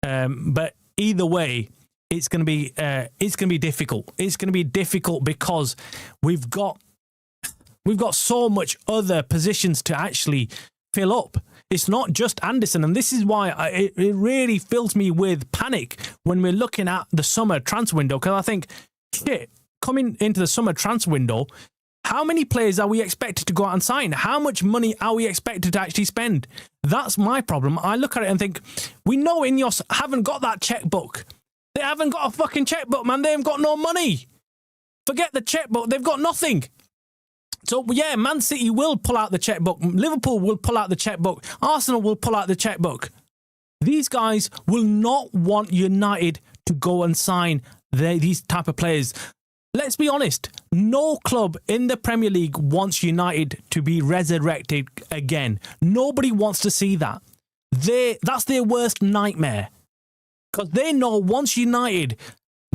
But either way, it's going to be difficult. It's going to be difficult because we've got so much other positions to actually fill up. It's not just Anderson, and this is why it really fills me with panic when we're looking at the summer transfer window, because I think, shit, coming into the summer transfer window, how many players are we expected to go out and sign? How much money are we expected to actually spend? That's my problem. I look at it and think, we know Ineos haven't got that checkbook. They haven't got a fucking checkbook, man. They've got no money. Forget the checkbook. They've got nothing. So, yeah, Man City will pull out the checkbook. Liverpool will pull out the checkbook. Arsenal will pull out the checkbook. These guys will not want United to go and sign these type of players. Let's be honest. No club in the Premier League wants United to be resurrected again. Nobody wants to see that. That's their worst nightmare. Because they know once United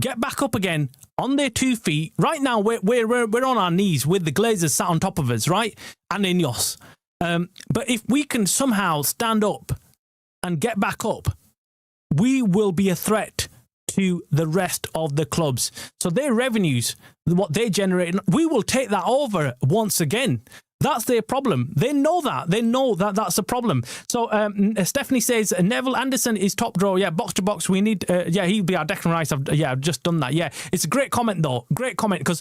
get back up again on their 2 feet. Right now, we're on our knees with the Glazers sat on top of us, right? And Ineos. But if we can somehow stand up and get back up, we will be a threat to the rest of the clubs. So their revenues, what they generate, we will take that over once again. That's their problem. They know that. They know that that's a problem. So Stephanie says, Neville Anderson is top draw. Yeah, box to box. We need, he'll be our Declan Rice. I've just done that. Yeah, it's a great comment, though. Great comment, because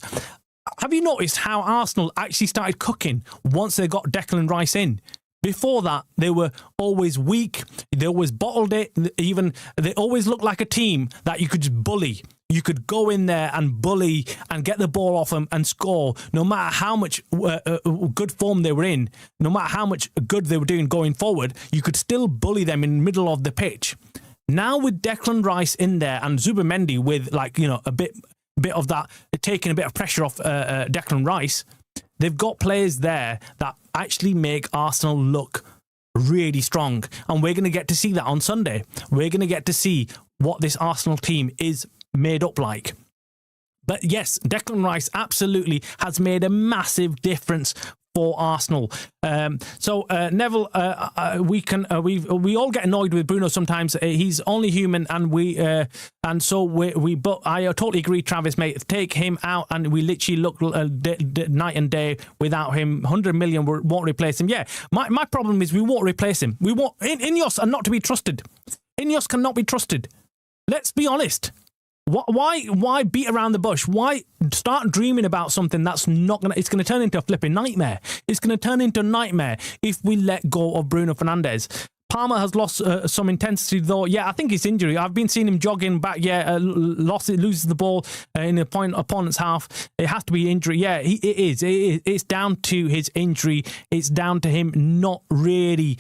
have you noticed how Arsenal actually started cooking once they got Declan Rice in? Before that, they were always weak. They always bottled it. They always looked like a team that you could just bully. You could go in there and bully and get the ball off them and score, no matter how much good form they were in, no matter how much good they were doing going forward, you could still bully them in the middle of the pitch. Now with Declan Rice in there and Zubimendi with a bit of that, taking a bit of pressure off Declan Rice, they've got players there that actually make Arsenal look really strong. And we're going to get to see that on Sunday. We're going to get to see what this Arsenal team is made up like. But yes, Declan Rice absolutely has made a massive difference for Arsenal. So Neville, we all get annoyed with Bruno sometimes. He's only human, and but I totally agree, Travis, mate. Take him out, and we literally look night and day without him. 100 million won't replace him. Yeah, my problem is we won't replace him. We won't. Ineos are not to be trusted. Ineos cannot be trusted. Let's be honest. Why beat around the bush? Why start dreaming about something that's not going to... It's going to turn into a flipping nightmare. It's going to turn into a nightmare if we let go of Bruno Fernandes. Palmer has lost some intensity, though. Yeah, I think it's injury. I've been seeing him jogging back. Yeah, loses the ball in the opponent's half. It has to be injury. Yeah, it is. It's down to his injury. It's down to him not really...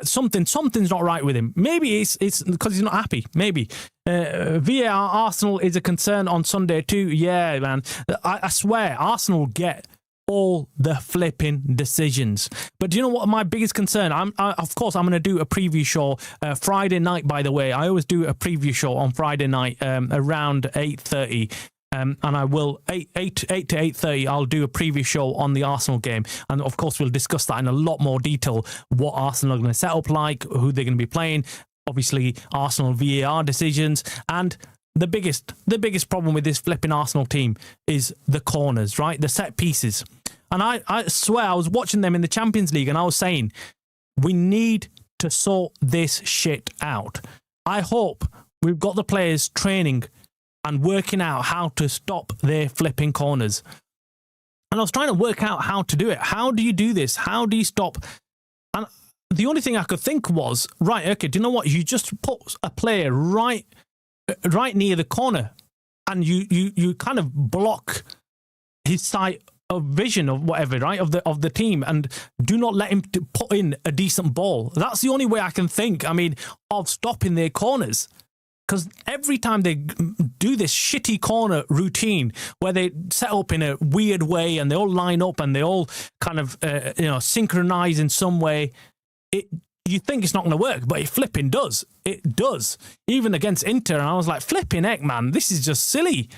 something's not right with him. Maybe it's because he's not happy. Maybe VAR Arsenal is a concern on Sunday too. Yeah, man. I swear Arsenal get all the flipping decisions. But do you know what my biggest concern? Of course I'm going to do a preview show Friday night. By the way, I always do a preview show on Friday night around 8:30. And I will 8 to 8:30. I'll do a preview show on the Arsenal game, and of course we'll discuss that in a lot more detail. What Arsenal are going to set up like, who they're going to be playing, obviously Arsenal VAR decisions, and the biggest problem with this flipping Arsenal team is the corners, right? The set pieces. And I swear I was watching them in the Champions League, and I was saying we need to sort this shit out. I hope we've got the players training and working out how to stop their flipping corners. And I was trying to work out how to do it. How do you do this? How do you stop? And the only thing I could think was, right, okay, do you know what? You just put a player right near the corner, and you kind of block his sight of vision of whatever, right, of the team, and do not let him put in a decent ball. That's the only way I can think, of stopping their corners. Because every time they do this shitty corner routine where they set up in a weird way and they all line up and they all kind of, synchronize in some way, you think it's not going to work, but it flipping does. It does. Even against Inter, and I was like, flipping heck, man, this is just silly.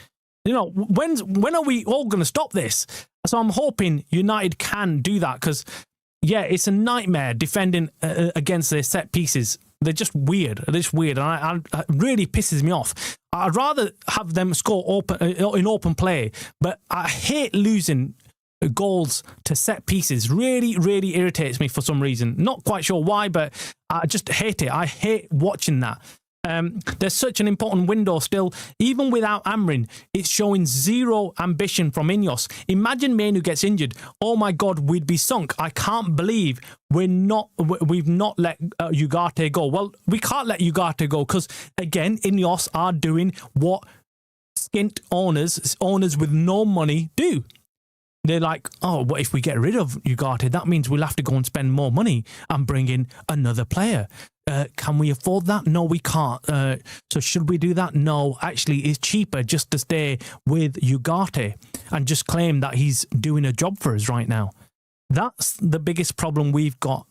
When are we all going to stop this? So I'm hoping United can do that, because, yeah, it's a nightmare defending against their set pieces. They're just weird. And it really pisses me off. I'd rather have them score in open play, but I hate losing goals to set pieces. Really, really irritates me for some reason. Not quite sure why, but I just hate it. I hate watching that. There's such an important window still. Even without Amrin, it's showing zero ambition from Ineos. Imagine Manu gets injured. Oh my God, we'd be sunk. I can't believe we've not let Ugarte go. Well, we can't let Ugarte go because, again, Ineos are doing what skint owners with no money do. They're like, oh, what if we get rid of Ugarte? That means we'll have to go and spend more money and bring in another player. Can we afford that? No, we can't. So should we do that? No, actually, it's cheaper just to stay with Ugarte and just claim that he's doing a job for us right now. That's the biggest problem we've got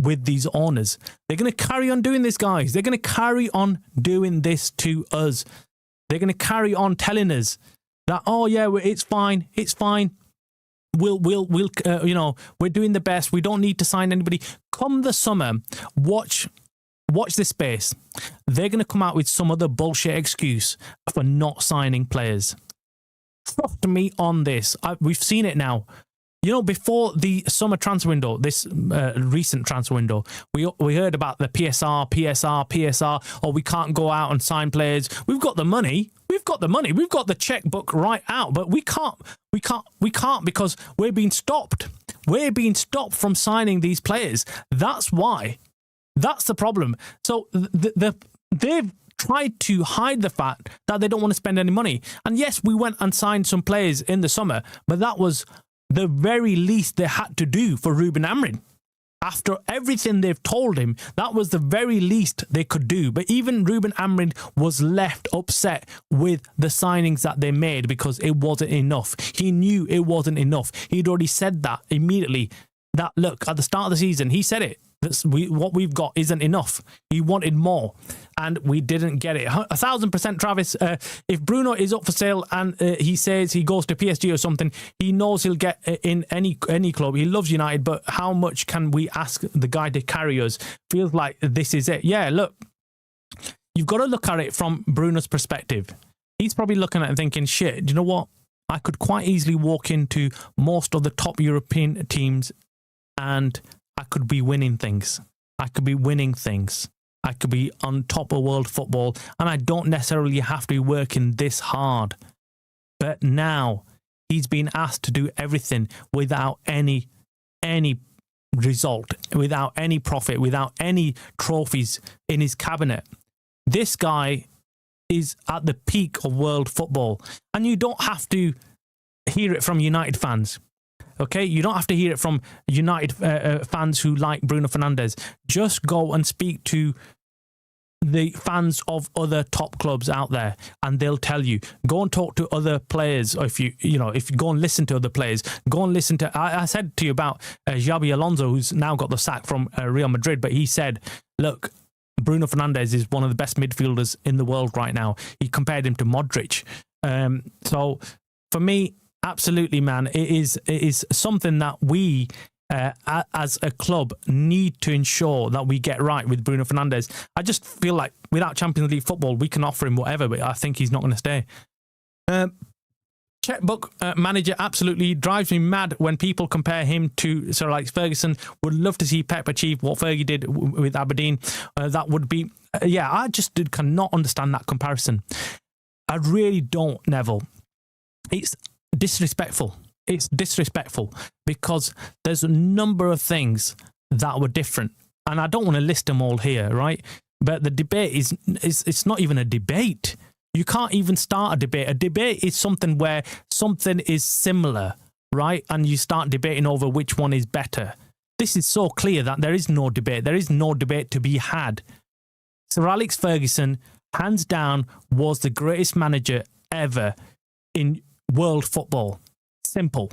with these owners. They're going to carry on doing this, guys. They're going to carry on doing this to us. They're going to carry on telling us that, oh yeah, it's fine. We're doing the best. We don't need to sign anybody. Come the summer, watch this space. They're going to come out with some other bullshit excuse for not signing players. Trust me on this. We've seen it now. Before the summer transfer window, this recent transfer window, we heard about the PSR. Oh, we can't go out and sign players. We've got the money. We've got the checkbook right out, but we can't because we're being stopped. We're being stopped from signing these players. That's why. That's the problem. So they've tried to hide the fact that they don't want to spend any money. And yes, we went and signed some players in the summer, but that was the very least they had to do for Ruben Amorim. After everything they've told him, that was the very least they could do. But even Ruben Amorim was left upset with the signings that they made because it wasn't enough. He knew it wasn't enough. He'd already said that immediately. That, look, at the start of the season, he said it. what we've got isn't enough. He wanted more, and we didn't get it. 1,000%, Travis. If Bruno is up for sale and he says he goes to PSG or something, he knows he'll get in any club. He loves United, but how much can we ask the guy to carry us? Feels like this is it. Yeah, look, you've got to look at it from Bruno's perspective. He's probably looking at it and thinking, shit, do you know what? I could quite easily walk into most of the top European teams and I could be winning things. I could be on top of world football, and I don't necessarily have to be working this hard. But now he's been asked to do everything without any result, without any profit, without any trophies in his cabinet. This guy is at the peak of world football, and you don't have to hear it from United fans. Okay, you don't have to hear it from United fans who like Bruno Fernandes. Just go and speak to the fans of other top clubs out there, and they'll tell you. Go and talk to other players. Or if you go and listen to other players, go and listen to. I said to you about Xabi Alonso, who's now got the sack from Real Madrid, but he said, "Look, Bruno Fernandes is one of the best midfielders in the world right now." He compared him to Modric. So for me, absolutely, man, it is something that we, as a club, need to ensure that we get right with Bruno Fernandes. I just feel like without Champions League football, we can offer him whatever, but I think he's not going to stay. Checkbook manager absolutely drives me mad when people compare him to Sir Alex Ferguson. Would love to see Pep achieve what Fergie did with Aberdeen. That would be, I just cannot understand that comparison. I really don't, Neville. It's disrespectful. It's disrespectful because there's a number of things that were different, and I don't want to list them all here, right? But the debate is it's not even a debate. You can't even start a debate. A debate is something where something is similar, right? And you start debating over which one is better. This is so clear that there is no debate. There is no debate to be had. Sir Alex Ferguson, hands down, was the greatest manager ever in world football. Simple.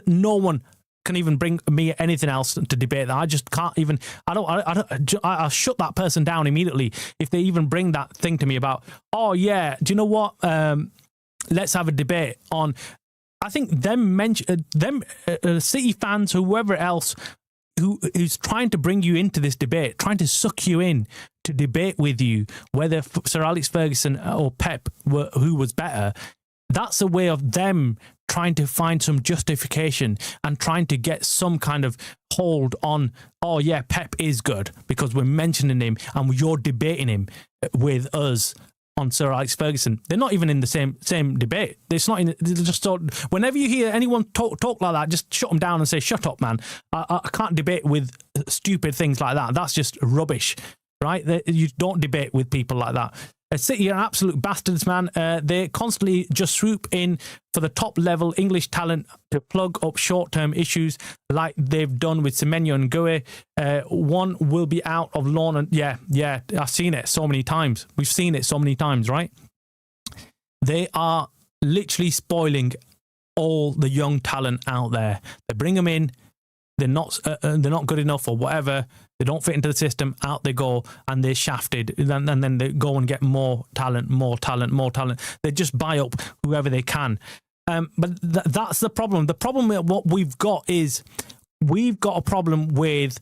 No one can even bring me anything else to debate that. I just can't even. I'll shut that person down immediately if they even bring that thing to me about, oh yeah, do you know what? Let's have a debate on. I think City fans, whoever else who's trying to bring you into this debate, trying to suck you in to debate with you whether Sir Alex Ferguson or Pep who was better. That's a way of them trying to find some justification and trying to get some kind of hold on, oh yeah, Pep is good because we're mentioning him and you're debating him with us on Sir Alex Ferguson. They're not even in the same debate. It's not in. Just whenever you hear anyone talk like that, just shut them down and say, "Shut up, man! I can't debate with stupid things like that. That's just rubbish, right? You don't debate with people like that." City are absolute bastards, man. They constantly just swoop in for the top level English talent to plug up short-term issues like they've done with Semenyo and Gueye. One will be out of loan. And yeah, I've seen it so many times. We've seen it so many times, right? They are literally spoiling all the young talent out there. They bring them in. They're not good enough or whatever. They don't fit into the system. Out they go and they're shafted. And then they go and get more talent. They just buy up whoever they can. But that's the problem. The problem with what we've got is we've got a problem with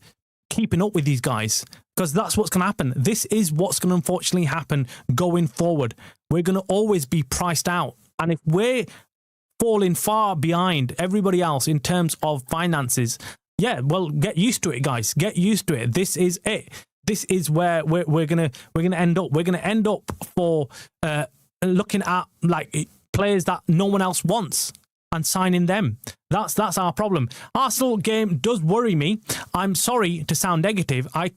keeping up with these guys because that's what's going to happen. This is what's going to unfortunately happen going forward. We're going to always be priced out. And if we're falling far behind everybody else in terms of finances, yeah, well, get used to it, guys. Get used to it. This is it. This is where we're gonna end up. We're gonna end up for looking at like players that no one else wants and signing them. That's our problem. Arsenal game does worry me. I'm sorry to sound negative. I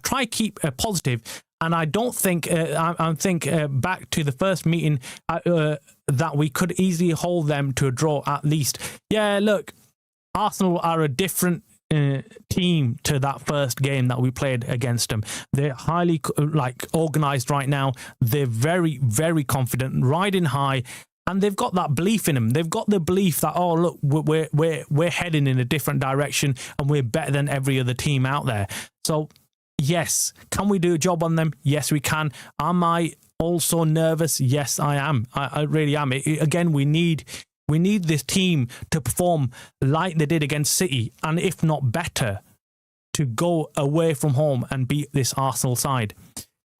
try keep positive, and I don't think I think back to the first meeting that we could easily hold them to a draw at least. Yeah, look. Arsenal are a different team to that first game that we played against them. They're highly organised right now. They're very, very confident, riding high. and they've got that belief in them. They've got the belief that, oh look, we're heading in a different direction and we're better than every other team out there. So yes, can we do a job on them? Yes, we can. Am I also nervous? Yes, I am. I really am. Again, we need this team to perform like they did against City, and if not better, to go away from home and beat this Arsenal side.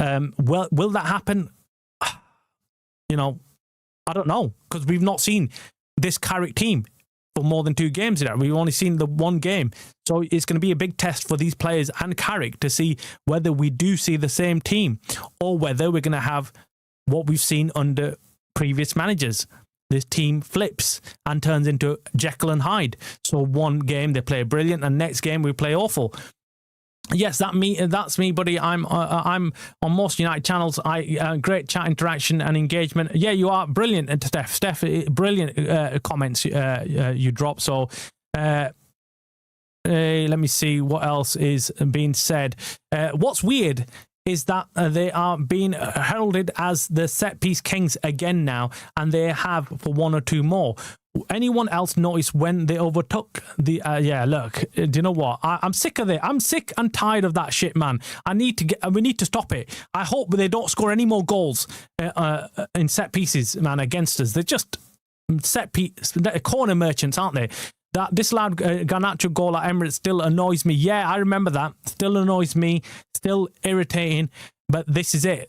Will that happen? You know, I don't know, because we've not seen this Carrick team for more than 2 games yet. We've only seen the 1 game. So it's going to be a big test for these players and Carrick to see whether we do see the same team or whether we're going to have what we've seen under previous managers. This team flips and turns into Jekyll and Hyde. So one game they play brilliant and next game we play awful. Yes, that's me, buddy. I'm on most United channels. Great chat interaction and engagement. Yeah, you are brilliant, and Steph, brilliant comments you drop. So let me see what else is being said. What's weird is that they are being heralded as the set piece kings again now, and they have for 1 or 2 more. Anyone else notice when they overtook the look, do you know what, I'm sick of it. I'm sick and tired of that shit, man. We need to stop it. I hope they don't score any more goals in set pieces, man, against us. They're just corner merchants, aren't they? That disallowed Garnacho goal at Emirates still annoys me. Yeah, I remember that. Still annoys me. Still irritating. But this is it.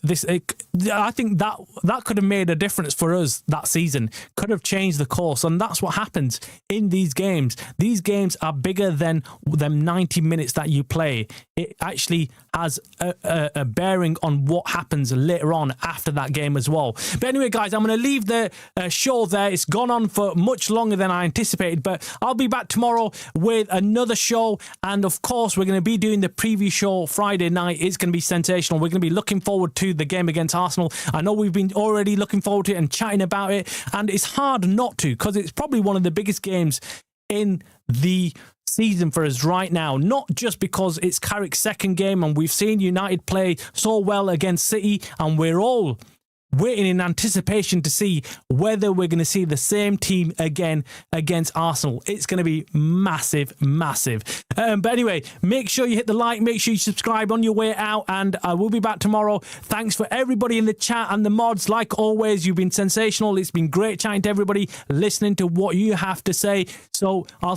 I think that could have made a difference for us that season. Could have changed the course. And that's what happens in these games. These games are bigger than them 90 minutes that you play. It actually has a bearing on what happens later on after that game as well. But anyway, guys, I'm going to leave the show there. It's gone on for much longer than I anticipated. But I'll be back tomorrow with another show. And of course, we're going to be doing the preview show Friday night. It's going to be sensational. We're going to be looking forward to the game against Arsenal. I know we've been already looking forward to it and chatting about it, and it's hard not to, because it's probably one of the biggest games in the season for us right now. Not just because it's Carrick's second game and we've seen United play so well against City, and we're all waiting in anticipation to see whether we're going to see the same team again against Arsenal. It's going to be massive, massive. But anyway, make sure you hit the like, make sure you subscribe on your way out, and I will be back tomorrow. Thanks for everybody in the chat and the mods. Like always, you've been sensational. It's been great chatting to everybody, listening to what you have to say. So I'll